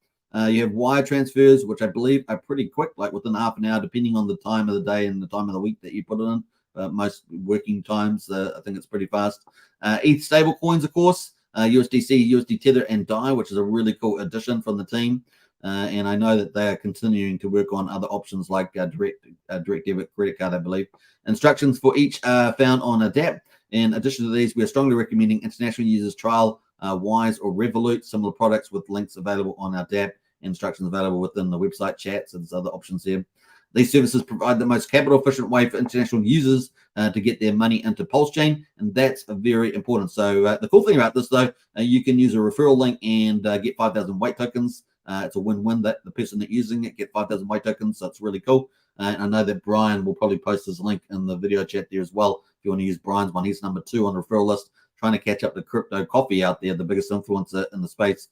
You have wire transfers, which I believe are pretty quick, like within half an hour, depending on the time of the day and the time of the week that you put it in. Most working times, I think it's pretty fast. ETH stable coins, of course, USDC, USD Tether, and DAI, which is a really cool addition from the team. And I know that they are continuing to work on other options like direct debit credit card, I believe. Instructions for each are found on Adapt. In addition to these, we are strongly recommending international users trial Wise or Revolut, similar products with links available on our Adapt. Instructions available within the website chat. So there's other options here. These services provide the most capital efficient way for international users to get their money into Pulsechain, and that's very important. So the cool thing about this, though, you can use a referral link and get 5,000 weight tokens. It's a win-win that the person that's using it get 5,000 weight tokens, so it's really cool. And I know that Brian will probably post his link in the video chat there as well. If you want to use Brian's one, he's number 2 on the referral list, trying to catch up to Crypto Coffee out there, the biggest influencer in the space.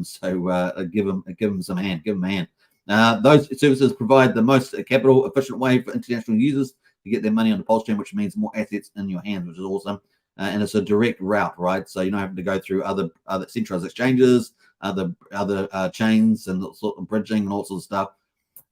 So give him some hand, give him a hand. Those services provide the most capital efficient way for international users to get their money on the Pulsechain, which means more assets in your hands, which is awesome. And it's a direct route, right? So you don't have to go through other centralized exchanges, other chains, and sort of bridging and all sorts of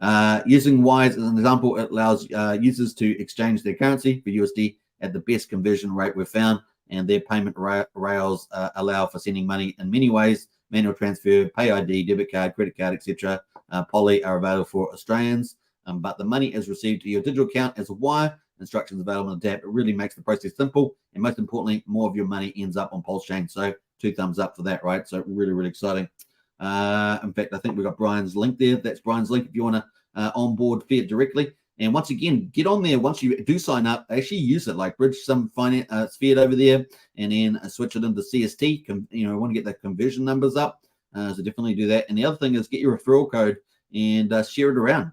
stuff. Using Wise as an example, it allows users to exchange their currency for USD at the best conversion rate we've found, and their payment rails allow for sending money in many ways: manual transfer, pay ID, debit card, credit card, etc. Poly are available for Australians, but the money is received to your digital account as a wire. Instructions available on Adapt. It really makes the process simple, and most importantly, more of your money ends up on Pulsechain. So 2 thumbs up for that, right? So really, really exciting. In fact, I think we got Brian's link there. That's Brian's link if you want to onboard Fiat directly. And once again, get on there. Once you do sign up, actually use it, like bridge some finance Fiat over there, and then switch it into CST. Want to get the conversion numbers up. So definitely do that. And the other thing is get your referral code and share it around,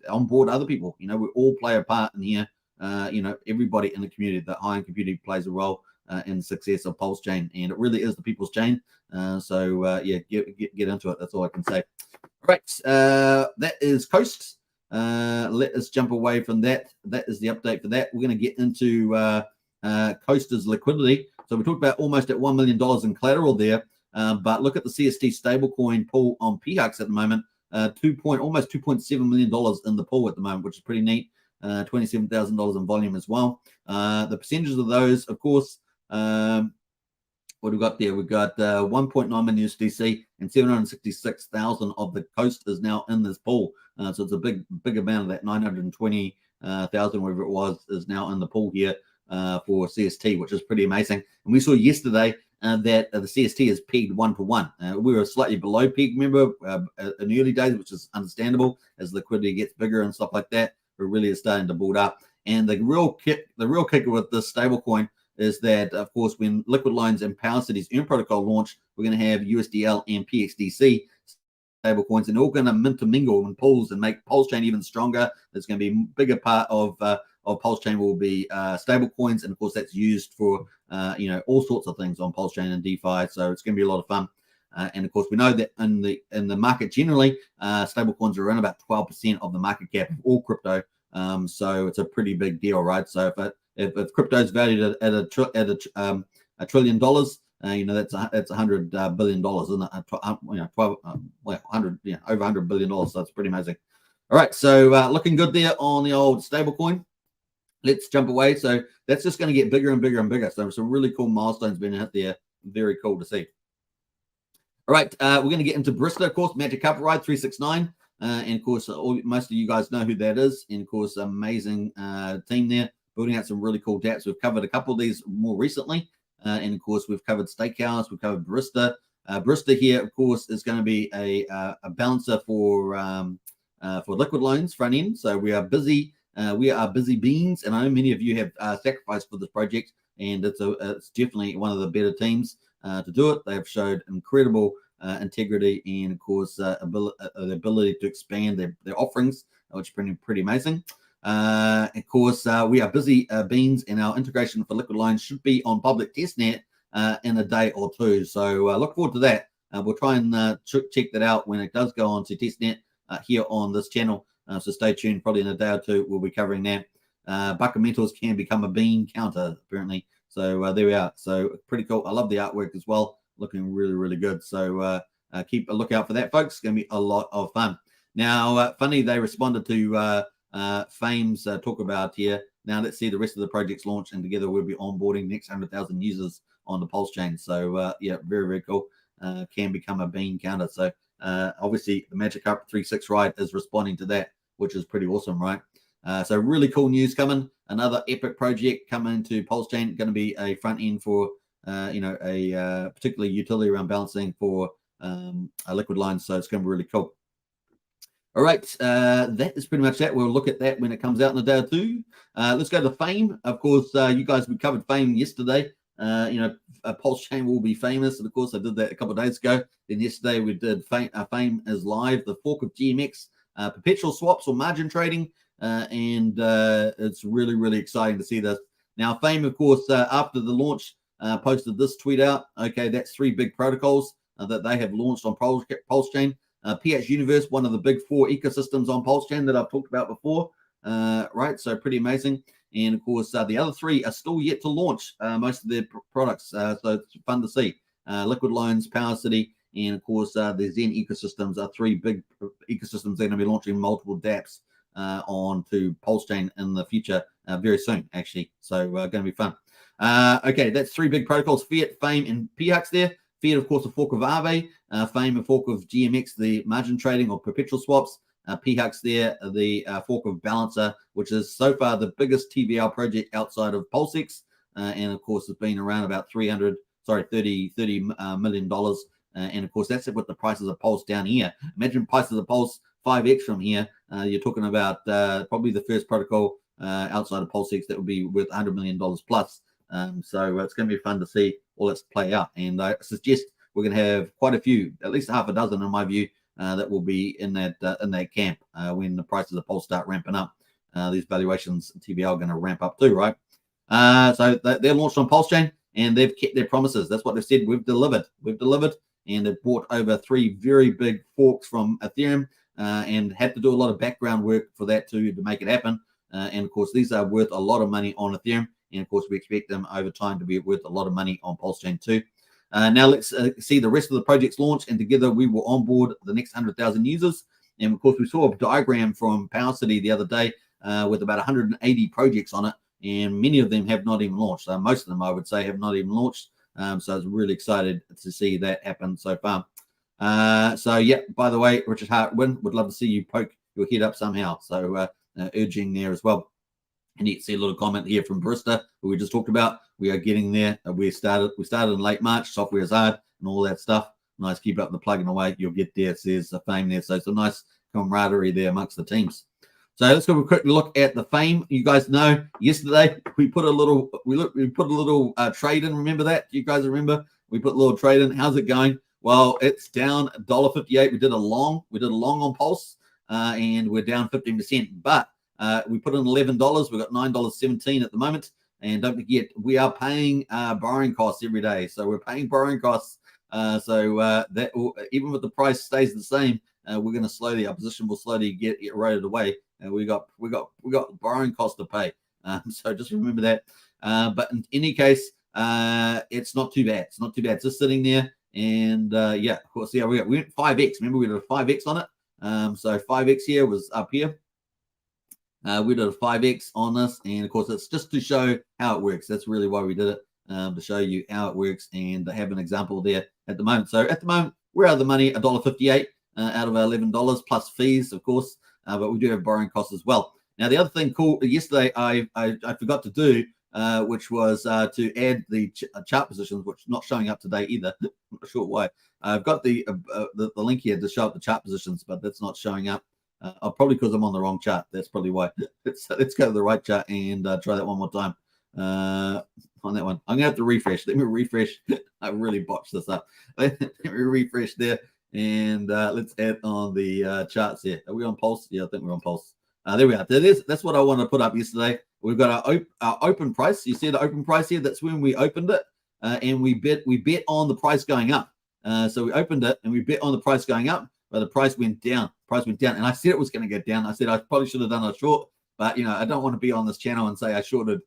onboard other people. We all play a part in here. Everybody in the community, the high-end community plays a role in the success of Pulsechain, and it really is the people's chain. So get into it. That's all I can say. All right, that is Coast. Let us jump away from that. That is the update for that. We're going to get into Coast's liquidity. So we talked about almost at $1 million in collateral there. But look at the CST stablecoin pool on PHUX at the moment. Almost $2.7 million in the pool at the moment, which is pretty neat. $27,000 in volume as well. The percentages of those, of course, what we got there? We've got 1.9 million USDC and 766,000 of the Coast is now in this pool. So it's a big amount of that 920,000, whatever it was, is now in the pool here for CST, which is pretty amazing. And we saw yesterday that the CST is pegged 1-to-1. We were slightly below peg, remember, in the early days, which is understandable as liquidity gets bigger and stuff like that. It really is starting to build up. And the real kicker with this stablecoin is that, of course, when Liquid Loans and Power Cities Earn Protocol launch, we're going to have USDL and PXDC stablecoins, and they're all going to mingle in pools and make Pulsechain even stronger. There's going to be a bigger part of Pulsechain will be stablecoins, and of course that's used for all sorts of things on Pulsechain and DeFi. So it's going to be a lot of fun. And of course, we know that in the market generally, stablecoins are around about 12% of the market cap of all crypto. So it's a pretty big deal, right? So if crypto is valued at $1 trillion, that's $100 billion, isn't it? Over $100 billion. So it's pretty amazing. All right, so looking good there on the old stablecoin. Let's jump away. So that's just going to get bigger and bigger and bigger. So some really cool milestones being hit there. Very cool to see. All right, we're going to get into Barista, of course, Magic Carpet Ride 369. And of course, most of you guys know who that is. And of course, amazing team there, building out some really cool dApps. We've covered a couple of these more recently. And of course, we've covered Steakhouse, we've covered Barista. Barista here, of course, is going to be a balancer for liquid loans front end. So we are busy. We are busy beans, and I know many of you have sacrificed for this project, and it's definitely one of the better teams to do it. They have showed incredible integrity and, of course, the ability to expand their offerings, which is pretty amazing. Of course, we are busy beans, and our integration for liquid loans should be on public testnet in a day or two. So look forward to that. We'll try and check that out when it does go on to testnet here on this channel. So stay tuned. Probably in a day or two, we'll be covering that. Bucket Metals can become a bean counter, apparently. So there we are. So pretty cool. I love the artwork as well. Looking really, really good. So keep a lookout for that, folks. It's going to be a lot of fun. Now, funny, they responded to Phamous talk about here. Now, let's see the rest of the projects launch, and together we'll be onboarding next 100,000 users on the Pulsechain. So, yeah, very, very cool. Can become a bean counter. So, obviously, the Magic Carpet 3.6 ride is responding to that, which is pretty awesome, right? So really cool news coming. Another epic project coming to Pulsechain. Going to be a front end for, a particularly utility around balancing for a liquid line. So it's going to be really cool. All right, that is pretty much that. We'll look at that when it comes out in a day or two. Let's go to Fame. Of course, you guys, we covered Fame yesterday. Pulsechain will be famous. And of course, I did that a couple of days ago. Then yesterday we did Fame is live, the fork of GMX. Perpetual swaps or margin trading, and it's really, really exciting to see this. Now, Fame, of course, after the launch, posted this tweet out. Okay, that's 3 big protocols that they have launched on Pulsechain. PH Universe, one of the big 4 ecosystems on Pulsechain that I've talked about before, right? So pretty amazing. And of course, the other 3 are still yet to launch most of their products. So it's fun to see. Liquid Loans, Power City, and of course, the Zen ecosystems are 3 big ecosystems. They're going to be launching multiple dApps onto Pulsechain in the future very soon, actually. So going to be fun. Okay, that's 3 big protocols: Fiat, Fame, and PHUX there. Fiat, of course, a fork of Aave. Fame, a fork of GMX, the margin trading or perpetual swaps. PHUX there, the fork of Balancer, which is so far the biggest TVL project outside of PulseX. And of course, it's been around about $30 million. And of course, that's it with the prices of Pulse down here. Imagine prices of Pulse 5x from here. You're talking about probably the first protocol outside of PulseX that would be worth $100 million plus. So it's going to be fun to see all this play out. And I suggest we're going to have quite a few, at least half a dozen, in my view, that will be in that camp when the prices of Pulse start ramping up. These valuations, TVL, are going to ramp up too, right? So they're launched on Pulsechain, and they've kept their promises. That's what they've said. We've delivered. And they've bought over 3 very big forks from Ethereum and had to do a lot of background work for that to make it happen. And of course, these are worth a lot of money on Ethereum. And of course, we expect them over time to be worth a lot of money on Pulsechain too. Now let's see the rest of the projects launch, and together we will onboard the next 100,000 users. And of course, we saw a diagram from Power City the other day with about 180 projects on it, and many of them have not even launched. Most of them, I would say, have not even launched. So I was really excited to see that happen so far. So yeah, by the way, Richard Hartwin, would love to see you poke your head up somehow. So urging there as well. And you can see a little comment here from Barista, who we just talked about. We are getting there. We started in late March. Software is hard and all that stuff. Nice, keep up the plugging away. You'll get there. It says the Fame there. So it's a nice camaraderie there amongst the teams. So let's go quick look at the Fame. You guys know yesterday we put a little trade in. Remember that? You guys remember? We put a little trade in. How's it going? Well, it's down $1.58. We did a long on Pulse, and we're down 15%. But we put in $11. We've got $9.17 at the moment. And don't forget, we are paying borrowing costs every day. So we're paying borrowing costs. That will, even if the price stays the same, we're going to slowly, our position will slowly get eroded away. And we got borrowing costs to pay. So just remember that. But in any case, it's not too bad. It's not too bad. It's just sitting there. And yeah, of course, yeah, we went 5x. Remember, we did a 5x on it. So 5x here was up here. We did a 5x on this, and of course it's just to show how it works. That's really why we did it, to show you how it works and to have an example there at the moment. So at the moment we're out of the money, $1.58 out of our $11 plus fees, of course, but we do have borrowing costs as well. Now the other thing cool yesterday I forgot to do, which was to add the chart positions, which is not showing up today either. I'm not sure why. I've got the link here to show up the chart positions, but that's not showing up. Probably because I'm on the wrong chart. That's probably why. Let's go to the right chart and try that one more time. On that one, I'm gonna have to refresh. Let me refresh. I really botched this up. Let me refresh there, and let's add on the charts here. Are we on Pulse? Yeah, I think we're on Pulse. There we are. That's what I wanted to put up yesterday. We've got our open price. You see the open price here? That's when we opened it, and we bet on the price going up. So we opened it and we bet on the price going up, but the price went down. And I said it was going to get down. I said I probably should have done a short, but I don't want to be on this channel and say I shorted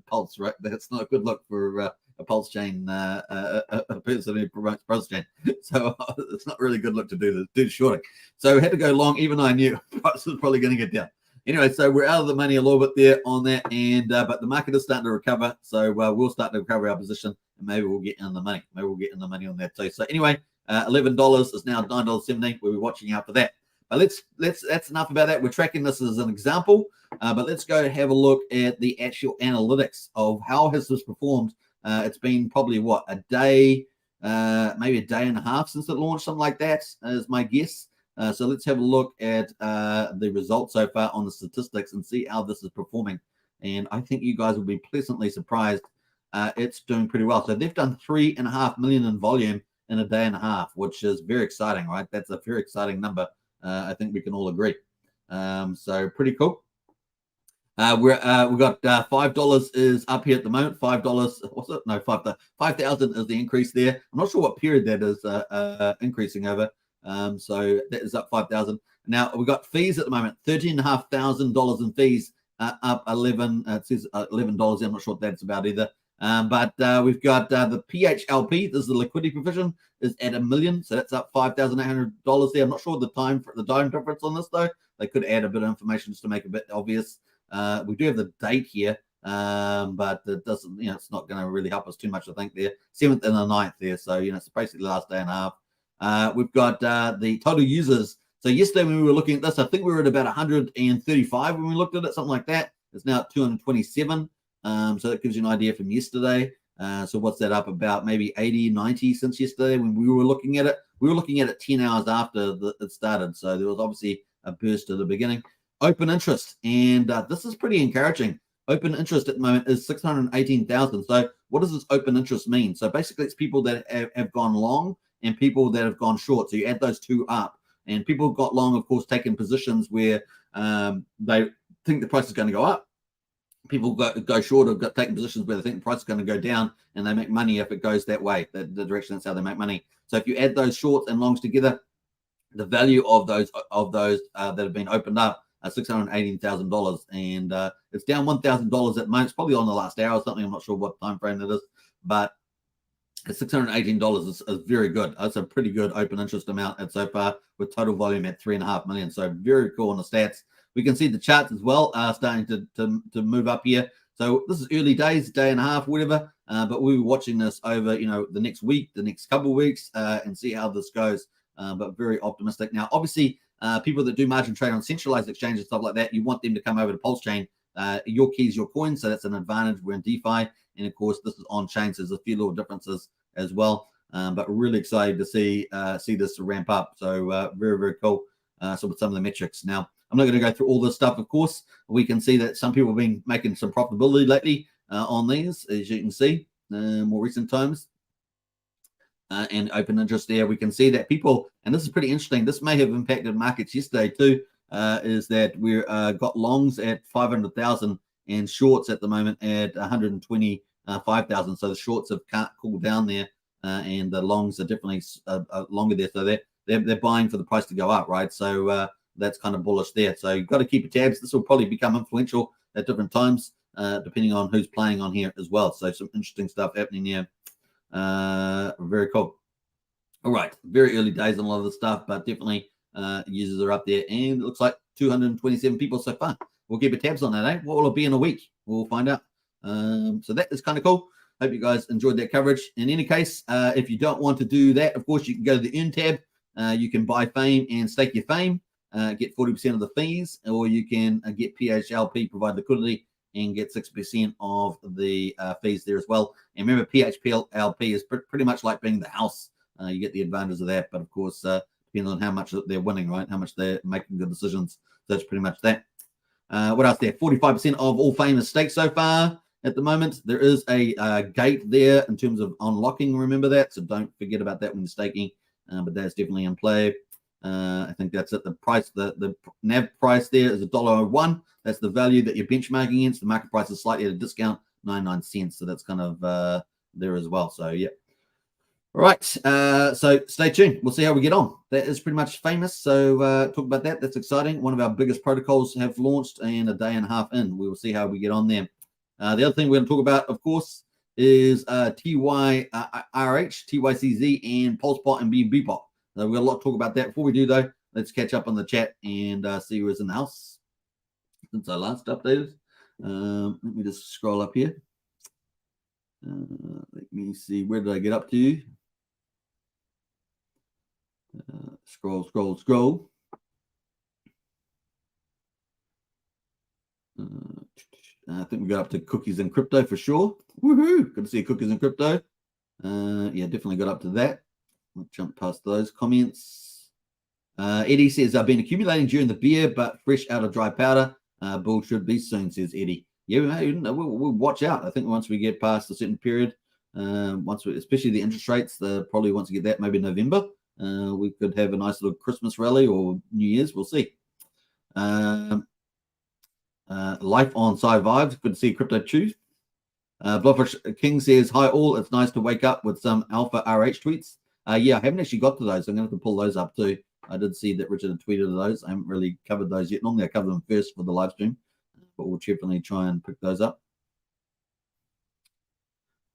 Pulse, right? That's not a good look for a Pulsechain, a person who promotes Pulsechain. So it's not really a good look to do shorting. So we had to go long, even though I knew price was probably going to get down. Anyway, so we're out of the money a little bit there on that, and but the market is starting to recover. So we'll start to recover our position, and maybe we'll get in the money. Maybe we'll get in the money on that too. So anyway, $11 is now $9.70. We'll be watching out for that. But that's enough about that. We're tracking this as an example, but let's go have a look at the actual analytics of how has this performed. It's been probably what, a day, maybe a day and a half since it launched, something like that is my guess. So let's have a look at the results so far on the statistics and see how this is performing. And I think you guys will be pleasantly surprised. It's doing pretty well. So they've done 3.5 million in volume in a day and a half, which is very exciting, right? That's a very exciting number. I think we can all agree. So pretty cool. We've got $5 is up here at the moment. $5. What's it? No, 5,000 is the increase there. I'm not sure what period that is increasing over. So that is up 5,000. Now we've got fees at the moment, $13,500 in fees, up 11. It says $11. I'm not sure what that's about either. But we've got the PHLP. This is the liquidity provision, is at $1 million, so that's up $5,800 there. I'm not sure the time difference on this though. They could add a bit of information just to make it a bit obvious. We do have the date here, but it doesn't. It's not going to really help us too much. I think there, 7th and the 9th there. So it's basically the last day and a half. We've got the total users. So yesterday when we were looking at this, I think we were at about 135 when we looked at it, something like that. It's now at 227. So that gives you an idea from yesterday. So what's that up about? Maybe 80, 90 since yesterday when we were looking at it. We were looking at it 10 hours after it started. So there was obviously a burst at the beginning. Open interest. And this is pretty encouraging. Open interest at the moment is 618,000. So what does this open interest mean? So basically it's people that have gone long and people that have gone short. So you add those two up. And people who got long, of course, taking positions where they think the price is going to go up. People go short or taking positions where they think the price is going to go down, and they make money if it goes that way. The direction, that's how they make money. So if you add those shorts and longs together, the value of those that have been opened up are $618,000, and it's down $1,000 at the moment. It's probably on the last hour or something. I'm not sure what time frame that is, but $618 is very good. That's a pretty good open interest amount at so far, with total volume at 3.5 million. So very cool on the stats. We can see the charts as well starting to move up here. So this is early days, day and a half, whatever. But we'll be watching this over the next week, the next couple of weeks, and see how this goes. But very optimistic. Now, obviously, people that do margin trade on centralized exchanges and stuff like that, you want them to come over to Pulsechain. Your key is your coin, so that's an advantage. We're in DeFi, and of course, this is on chain, so there's a few little differences as well. But really excited to see this ramp up. So very, very cool. So with some of the metrics now. I'm not going to go through all this stuff, of course. We can see that some people have been making some profitability lately on these, as you can see, more recent times. And open interest there. We can see that people, and this is pretty interesting, this may have impacted markets yesterday too, is that we got longs at 500,000 and shorts at the moment at 125,000. So the shorts have cooled down there, and the longs are definitely longer there. So they're buying for the price to go up, right? So that's kind of bullish there. So you've got to keep your tabs. This will probably become influential at different times, depending on who's playing on here as well. So some interesting stuff happening here. Very cool. All right, very early days on a lot of the stuff, but definitely users are up there, and it looks like 227 people so far. We'll keep a tabs on that, eh? What will it be in a week? We'll find out. So that is kind of cool. Hope you guys enjoyed that coverage. In any case, if you don't want to do that, of course, you can go to the Earn tab. You can buy Fame and stake your Fame, get 40% of the fees, or you can get PHLP, provide liquidity, and get 6% of the fees there as well. And remember, PHLP is pretty much like being the house. You get the advantage of that, but of course, depends on how much they're winning, right? How much they're making good decisions. So that's pretty much that. What else there? 45% of all Fame is staked so far at the moment. There is a gate there in terms of unlocking. Remember that, so don't forget about that when you're staking. But that's definitely in play. I think that's at the price. The NAV price there is $1.01. That's the value that you're benchmarking against. The market price is slightly at a discount, 99 cents. So that's kind of there as well. So yeah. All right. So stay tuned. We'll see how we get on. That is pretty much Phamous. So talk about that. That's exciting. One of our biggest protocols have launched, and a day and a half in, we will see how we get on there. The other thing we're going to talk about, of course, is TYRH, TYCZ, and Pulsepot and BNBpot. So we've got a lot to talk about that. Before we do, though, let's catch up on the chat and see who's in the house since I last updated. Let me just scroll up here. Let me see. Where did I get up to? Scroll. I think we got up to cookies and crypto for sure. Woohoo! Good to see cookies and crypto. Yeah, definitely got up to that. We'll jump past those comments. Eddie says, I've been accumulating during the beer, but fresh out of dry powder. Bull should be soon, says Eddie. Yeah, we'll watch out. I think once we get past a certain period, especially the interest rates, probably once we get that, maybe November, we could have a nice little Christmas rally or New Year's. We'll see. Life on Side Vibes. Good to see Crypto Chew. Bluffer King says, hi all. It's nice to wake up with some Alpha RH tweets. Yeah, I haven't actually got to those. I'm going to have to pull those up too. I did see that Richard had tweeted those. I haven't really covered those yet. Normally I cover them first for the live stream, but we'll definitely try and pick those up.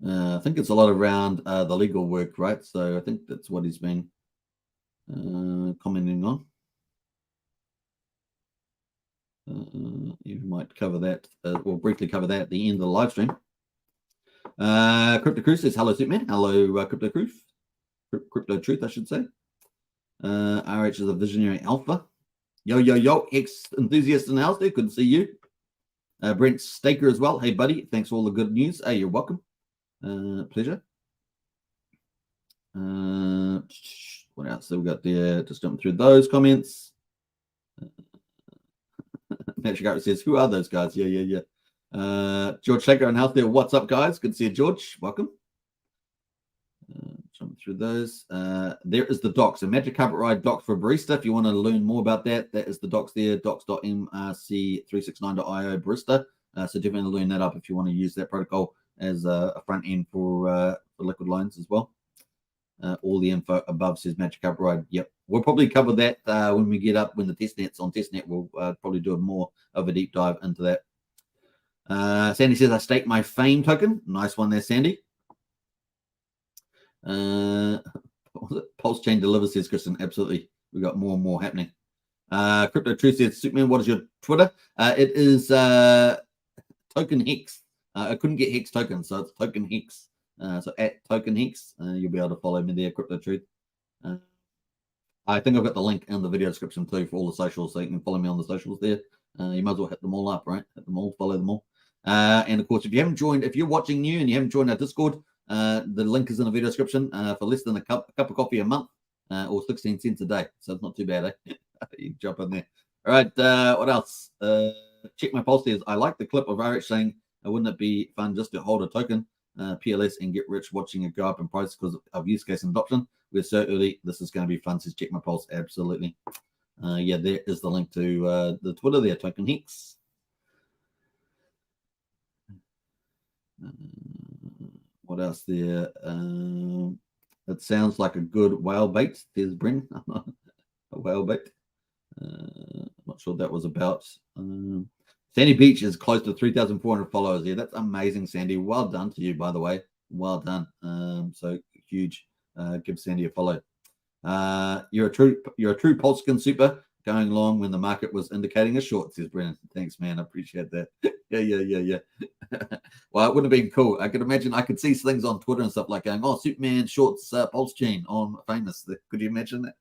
I think it's a lot around the legal work, right? So I think that's what he's been commenting on. You might cover that. We'll briefly cover that at the end of the live stream. Crypto Truth says, hello, Superman. Hello, Crypto Truth. Crypto Truth, I should say. RH is a visionary alpha. Yo, Hex enthusiast in the house there. Good to see you. Brent Staker as well. Hey, buddy. Thanks for all the good news. Hey, you're welcome. Pleasure. What else have we got there? Just jumping through those comments. Patrick Garrett says, who are those guys? Yeah. George Shaker and Health there. What's up, guys? Good to see you, George. Welcome. Jumping through those. There is the docs. A Magic Carpet Ride docs for Barista. If you want to learn more about that, that is the docs there. docs.mrc369.io Barista. So definitely learn that up if you want to use that protocol as a front end for liquid loans as well. All the info above says Magic Carpet Ride. Yep. We'll probably cover that when we get up, when the testnet's on testnet. We'll probably do a more of a deep dive into that. Sandy says, I staked my Fame token. Nice one there, Sandy. Pulsechain delivers, says Kristen. Absolutely. We got more and more happening. Crypto Truth says, Superman, what is your Twitter? It is Token Hex. I couldn't get Hex Token, so it's Token Hex. So at Token Hex, you'll be able to follow me there, Crypto Truth. I think I've got the link in the video description too for all the socials, so you can follow me on the socials there. You might as well hit them all up, right? Hit them all, follow them all. And of course, if you haven't joined, if you're watching new and you haven't joined our Discord, the link is in the video description for less than a cup of coffee a month or 16 cents a day. So it's not too bad, eh? You can jump in there. All right, what else? Check my pulse says, I like the clip of RH saying, wouldn't it be fun just to hold a token, PLS, and get rich watching it go up in price because of use case and adoption? We're so early. This is going to be fun, says Check My Pulse. Absolutely. Yeah, there is the link to the Twitter there, Token Hex. What else there? It sounds like a good whale bait. There's Bryn. A whale bait. I'm not sure what that was about. Sandy Beach is close to 3,400 followers. Yeah, that's amazing, Sandy. Well done to you, by the way. Well done. So huge. Give Sandy a follow. You're a true Pulsechain super going along when the market was indicating a short, says Brennan. Thanks, man. I appreciate that. yeah. Well, it would have been cool. I could imagine, I could see things on Twitter and stuff like going, oh, Superman shorts Pulsechain on Phamous. Could you imagine that?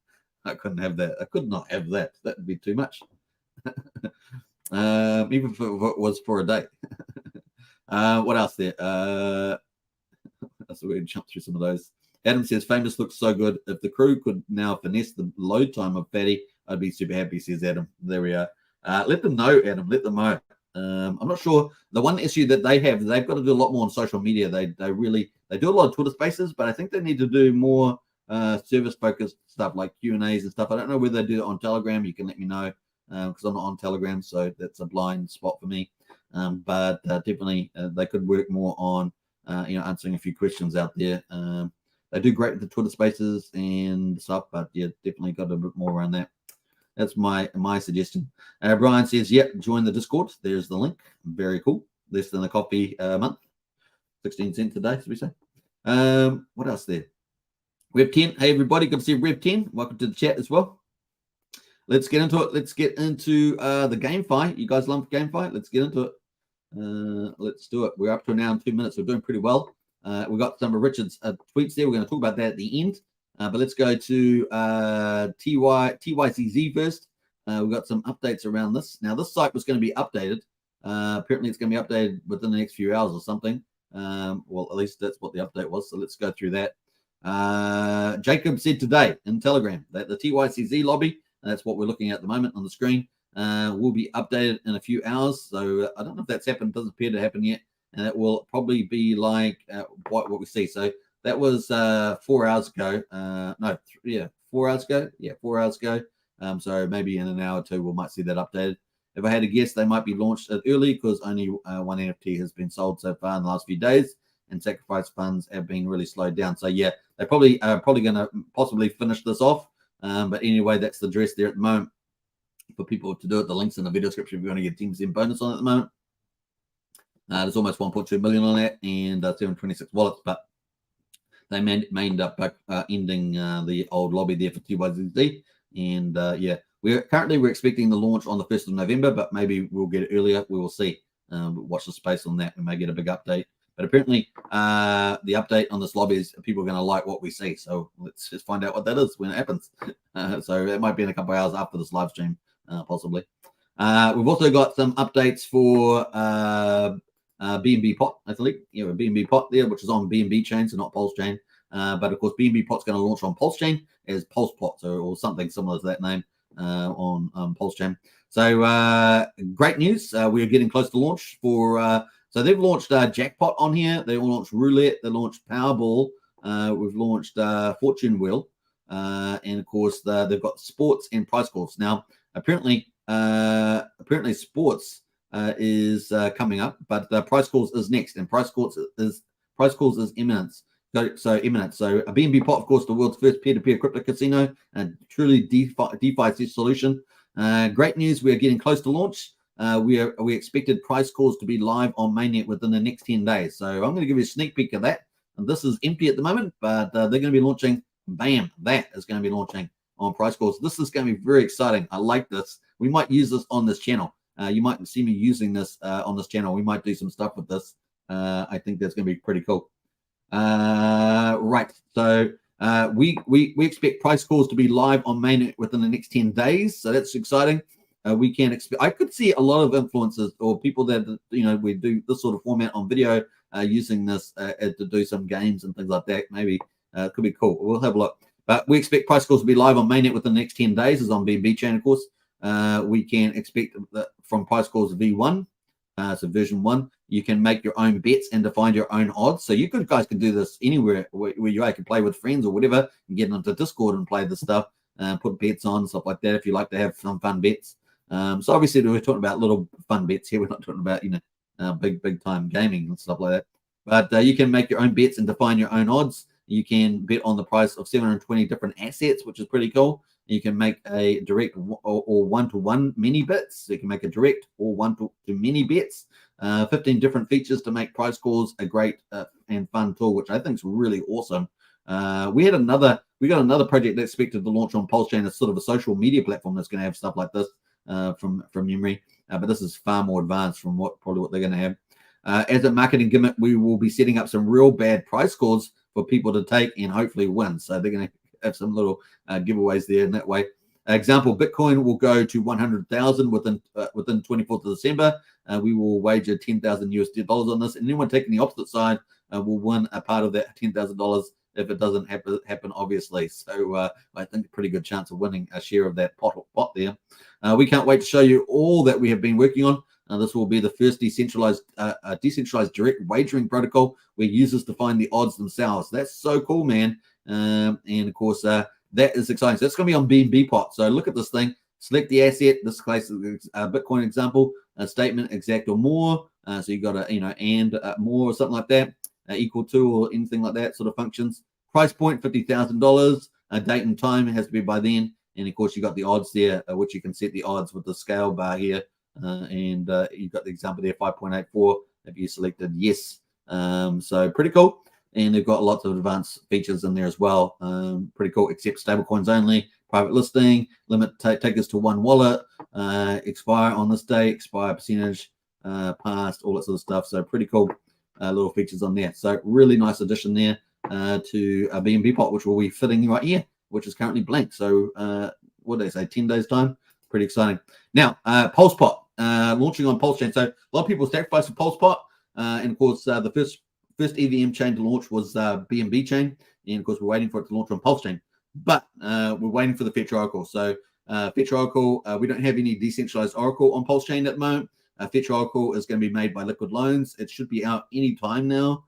I couldn't have that. I could not have that. That would be too much. Even if it was for a day. What else there? So we're going to jump through some of those. Adam says, Phamous looks so good. If the crew could now finesse the load time of Fatty, I'd be super happy, says Adam. There we are. Let them know, Adam. Let them know. I'm not sure. The one issue that they have, they've got to do a lot more on social media. They do a lot of Twitter spaces, but I think they need to do more service-focused stuff like Q&As and stuff. I don't know whether they do it on Telegram. You can let me know because I'm not on Telegram, so that's a blind spot for me. But definitely they could work more on answering a few questions out there. They do great with the Twitter spaces and stuff, but yeah, definitely got a bit more around that. That's my suggestion. Brian says, yep, join the Discord. There's the link. Very cool. Less than a coffee a month. 16 cents a day, should we say. What else there? Rev 10. Hey, everybody. Good to see Rev 10. Welcome to the chat as well. Let's get into it. Let's get into the GameFi. You guys love GameFi? Let's get into it. Let's do it. We're up to an hour and 2 minutes. We're doing pretty well. We've got some of Richard's tweets there. We're going to talk about that at the end. But let's go to TYCZ first. We've got some updates around this. Now, this site was going to be updated. Apparently, it's going to be updated within the next few hours or something. Well, at least that's what the update was. So let's go through that. Jacob said today in Telegram that the TYCZ lobby, and that's what we're looking at the moment on the screen, will be updated in a few hours. So I don't know if that's happened. It doesn't appear to happen yet. And that will probably be like what we see. So that was 4 hours ago. 4 hours ago. Yeah, 4 hours ago. So maybe in an hour or two, we might see that updated. If I had to guess, they might be launched early because only one NFT has been sold so far in the last few days, and sacrifice funds have been really slowed down. So yeah, they probably going to possibly finish this off. But anyway, that's the dress there at the moment for people to do it. The links in the video description if you want to get 10% bonus on it at the moment. There's almost 1.2 million on that and 726 wallets, but they may end up ending the old lobby there for TYZZ. And yeah, we're expecting the launch on the 1st of November, but maybe we'll get it earlier. We will see. Watch the space on that. We may get a big update. But apparently, the update on this lobby is people are going to like what we see. So let's just find out what that is when it happens. So it might be in a couple of hours after this live stream, possibly. We've also got some updates for BNB Pot, I think. Yeah, BNB Pot there, which is on BNB chain, so not Pulsechain. But of course, BNB Pot's going to launch on Pulsechain as Pulse Pot, or something similar to that name on Pulsechain. So great news. We are getting close to launch for. So they've launched Jackpot on here. They launched Roulette. They launched Powerball. We've launched Fortune Wheel, and of course they've got sports and prize calls. Now, apparently sports is coming up, but prize calls is next, and prize calls is imminent. So imminent. So a BNB Pot, of course, the world's first peer-to-peer crypto casino, and truly DeFi solution. Great news. We are getting close to launch. We expected price calls to be live on mainnet within the next 10 days. So I'm going to give you a sneak peek of that. And this is empty at the moment, but they're going to be launching. Bam! That is going to be launching on price calls. This is going to be very exciting. I like this. We might use this on this channel. You might see me using this on this channel. We might do some stuff with this. I think that's going to be pretty cool. Right. So we expect price calls to be live on mainnet within the next 10 days. So that's exciting. We can expect. I could see a lot of influencers or people that we do this sort of format on video using this to do some games and things like that. Maybe it could be cool. We'll have a look. But we expect price calls to be live on mainnet within the next 10 days, is on BNB chain, of course. We can expect that from price calls V1, so version 1, you can make your own bets and define your own odds. So you guys can do this anywhere where you can play with friends or whatever, and get into Discord and play this stuff, put bets on, stuff like that, if you like to have some fun bets. So obviously we're talking about little fun bets here. We're not talking about big time gaming and stuff like that. But you can make your own bets and define your own odds. You can bet on the price of 720 different assets, which is pretty cool. You can make a direct or one-to-one mini bets. So you can make a direct or one-to-many bets. 15 different features to make price calls a great and fun tool, which I think is really awesome. We We got another project that's expected to launch on Pulsechain. It's sort of a social media platform that's going to have stuff like this from memory. But this is far more advanced from probably what they're going to have. As a marketing gimmick, we will be setting up some real bad price scores for people to take and hopefully win. So they're going to have some little giveaways there in that way. Example, Bitcoin will go to 100,000 within 24th of December. We will wager $10,000 on this, and anyone taking the opposite side will win a part of that $10,000 if it doesn't happen, obviously. So I think a pretty good chance of winning a share of that pot there. We can't wait to show you all that we have been working on. This will be the first decentralized direct wagering protocol where users define the odds themselves. That's so cool, man. And of course, that is exciting. So it's going to be on BNB pot. So look at this thing. Select the asset. This case is a Bitcoin example. A statement exact or more. So you got a and more or something like that. Equal to or anything like that sort of functions. Price point $50,000. Date and time, it has to be by then. And of course, you got the odds there, which you can set the odds with the scale bar here. And you've got the example there, 5.84 if you selected yes. So pretty cool. And they've got lots of advanced features in there as well. Pretty cool. Accept stablecoins only, private listing, limit take this to one wallet, expire on this day, expire percentage, past, all that sort of stuff. So pretty cool little features on there. So really nice addition there to BNB pot, which will be fitting right here, which is currently blank. So what do they say, 10 days time? Pretty exciting. Now, PulsePot launching on Pulsechain. So a lot of people sacrifice for PulsePot. And of course, the first EVM chain to launch was BNB chain. And of course, we're waiting for it to launch on Pulsechain. But we're waiting for the Fetch Oracle. So Fetch Oracle, we don't have any decentralized Oracle on Pulsechain at the moment. Fetch Oracle is going to be made by Liquid Loans. It should be out any time now.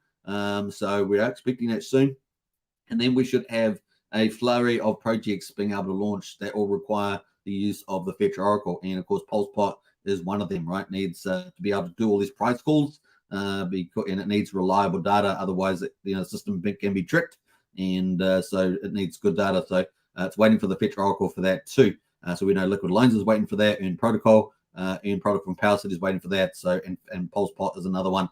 So we are expecting that soon. And then we should have a flurry of projects being able to launch that all require the use of the Fetch Oracle. And of course, PulsePot is one of them, right? Needs to be able to do all these price calls, and it needs reliable data. Otherwise, the system can be tricked. And so it needs good data. So it's waiting for the Fetch Oracle for that too. So we know Liquid Loans is waiting for that, and Protocol from PowerSet is waiting for that. So and PulsePot is another one,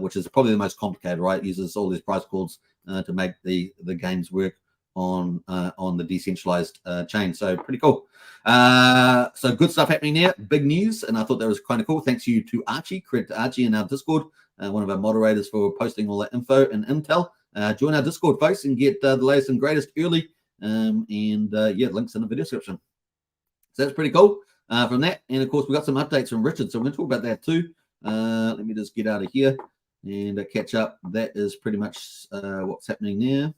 which is probably the most complicated, right? It uses all these price calls to make the games work on the decentralized chain. So pretty cool. So good stuff happening there. Big news, and I thought that was kind of cool. Thanks you to Archie. Credit to Archie in our Discord, one of our moderators, for posting all that info and intel. Join our Discord, folks, and get the latest and greatest early. Yeah, links in the video description. So that's pretty cool from that. And of course, we got some updates from Richard, so we're going to talk about that too. Let me just get out of here and catch up. That is pretty much what's happening there.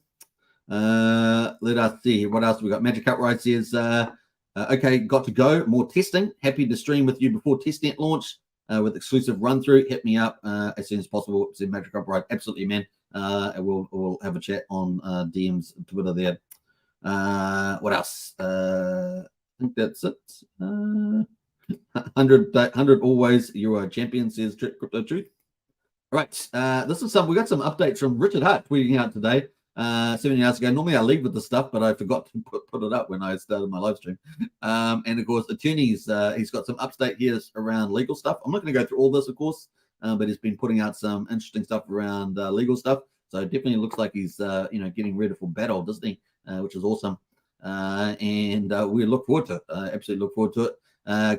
Let us see what else we got. Magic Upright says, okay, got to go. More testing. Happy to stream with you before Testnet launch with exclusive run through. Hit me up as soon as possible. Said Magic Upright. Absolutely, man. And we'll have a chat on DMs, Twitter there. What else? I think that's it. 100 always. You're a champion, says Crypto Truth. All right. This is we got some updates from Richard Hart tweeting out today. 7 hours ago. Normally I leave with the stuff, but I forgot to put it up when I started my live stream. And of course, attorneys, he's got some update here around legal stuff. I'm not going to go through all this, of course, but he's been putting out some interesting stuff around legal stuff. So it definitely looks like he's getting ready for battle, doesn't he? Which is awesome. And we look forward to it. Absolutely look forward to it.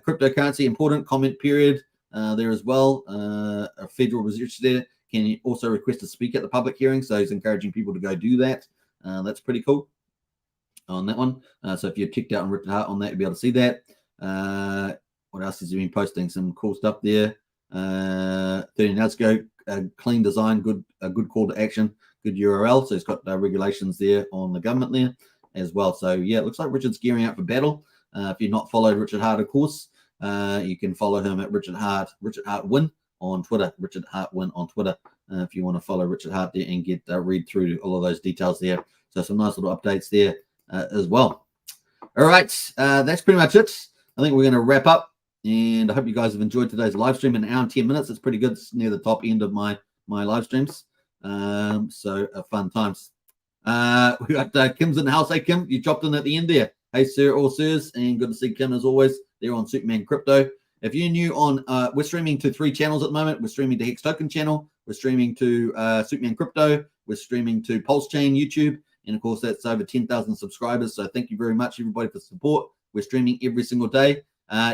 Cryptocurrency important comment period there as well. A federal research there. Can you also request to speak at the public hearing? So he's encouraging people to go do that. That's pretty cool on that one. So if you're checked out on Richard Hart on that, you'll be able to see that. What else has he been posting? Some cool stuff there. 13 hours ago, clean design, a good call to action, good URL. So he's got regulations there on the government there as well. So yeah, it looks like Richard's gearing up for battle. If you've not followed Richard Hart, of course, you can follow him at Richard Hart Win on Twitter, Richard Hart Win on Twitter. If you want to follow Richard Hart there and get read through all of those details there. So some nice little updates there as well. All right, that's pretty much it. I think we're going to wrap up, and I hope you guys have enjoyed today's live stream. An hour and 10 minutes. It's pretty good. It's near the top end of my live streams. So fun times. We got Kim's in the house. Hey, Kim, you chopped in at the end there. Hey, sir or sirs, and good to see Kim as always. They're on Superman Crypto. If you're new on, we're streaming to 3 channels at the moment. We're streaming to Hex Token channel. We're streaming to Superman Crypto. We're streaming to Pulsechain YouTube. And of course, that's over 10,000 subscribers. So thank you very much, everybody, for support. We're streaming every single day.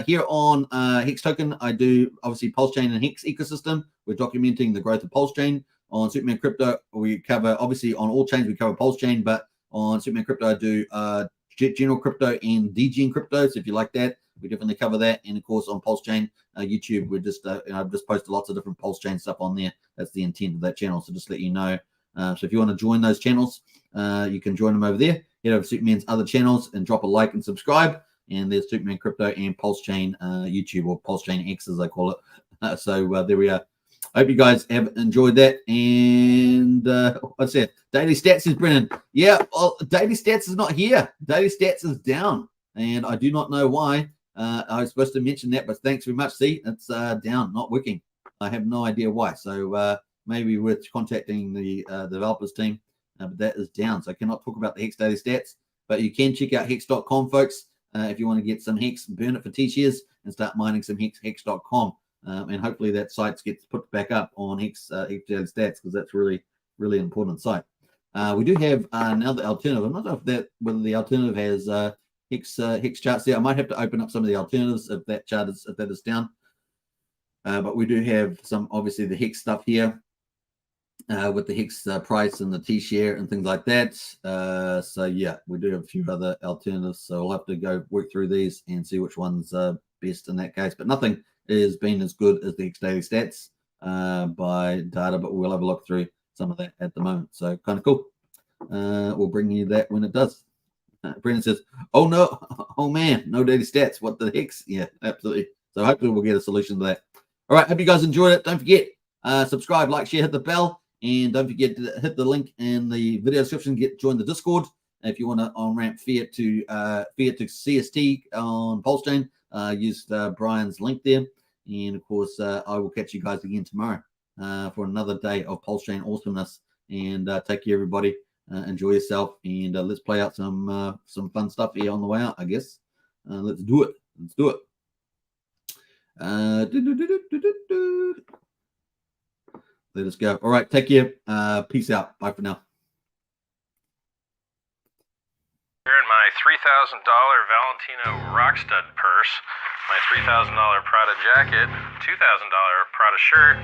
Here on Hex Token, I do obviously Pulsechain and Hex ecosystem. We're documenting the growth of Pulsechain. On Superman Crypto, we cover, obviously on all chains, we cover Pulsechain, but on Superman Crypto, I do general crypto and DGen crypto. So if you like that, we definitely cover that. And of course, on Pulsechain YouTube, we're just I've just posted lots of different Pulsechain stuff on there. That's the intent of that channel. So just let you know. So if you want to join those channels, you can join them over there. Head over to Superman's other channels and drop a like and subscribe. And there's Superman Crypto and Pulsechain YouTube, or Pulsechain X as I call it. So there we are. I hope you guys have enjoyed that. And what's that? Daily Stats is Brennan. Yeah, well, Daily Stats is not here. Daily Stats is down. And I do not know why. I was supposed to mention that, but thanks very much. See, it's down, not working. I have no idea why. So maybe we're contacting the developers team, but that is down. So I cannot talk about the Hex Daily Stats, but you can check out hex.com, folks, if you want to get some Hex, burn it for T-shares, and start mining some hex.com. And hopefully that site gets put back up on Hex Daily Stats, because that's really, really important site. We do have another alternative. I'm not sure whether the alternative has Hex charts there. I might have to open up some of the alternatives if that chart is down. But we do have some, obviously, the Hex stuff here with the Hex price and the T-share and things like that. So yeah, we do have a few other alternatives. So we'll have to go work through these and see which one's best in that case. But nothing has been as good as the Hex Daily Stats by data, but we'll have a look through some of that at the moment. So kind of cool. We'll bring you that when it does. Brendan says, oh no, oh man, no daily stats. What the heck? Yeah, absolutely. So hopefully we'll get a solution to that. All right, hope you guys enjoyed it. Don't forget, subscribe, like, share, hit the bell, and don't forget to hit the link in the video description. Join the Discord if you want to on-ramp Fiat to CST on Pulsechain. Use Brian's link there, and of course, I will catch you guys again tomorrow for another day of Pulsechain awesomeness. And take care, everybody. Enjoy yourself, and let's play out some fun stuff here on the way out, I guess. Let's do it. Let's do it. Let us go. All right, take care. Peace out. Bye for now. Here in my $3,000 Valentino Rockstud purse, my $3,000 Prada jacket, $2,000 Prada shirt,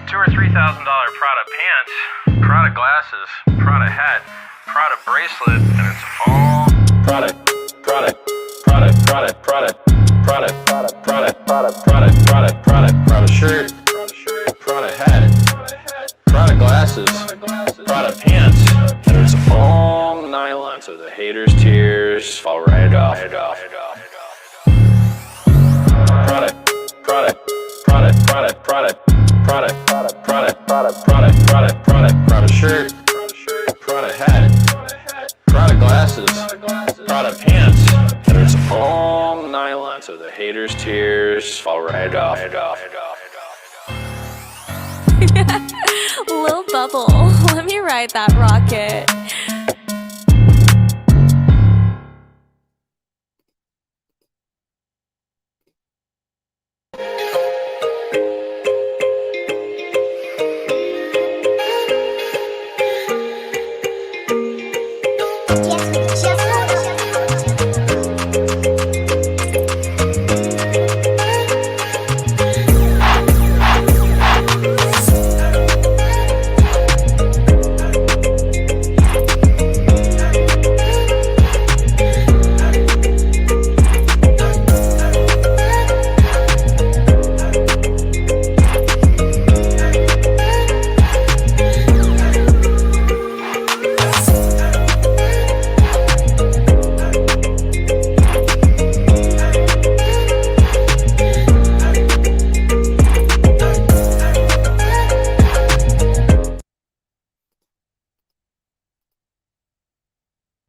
$2,000 or $3,000 Prada pants, Prada glasses, Prada hat, Prada bracelet, and it's all Prada, Prada, Prada, Prada, Prada, Prada, Prada, Prada, Prada, Prada, Prada, Prada, Prada shirt, Prada hat, Prada glasses, Prada pants, and it's all nylon, so the haters' tears fall right off. Prada, Prada, Prada, Prada, Prada, Prada, Prada, Prada, Prada, Prada, Prada, Prada shirt, Prada hat, Prada glasses, Prada pants, and it's all nylon, so the haters' tears fall right off. Lil Bubble, let me ride that rocket.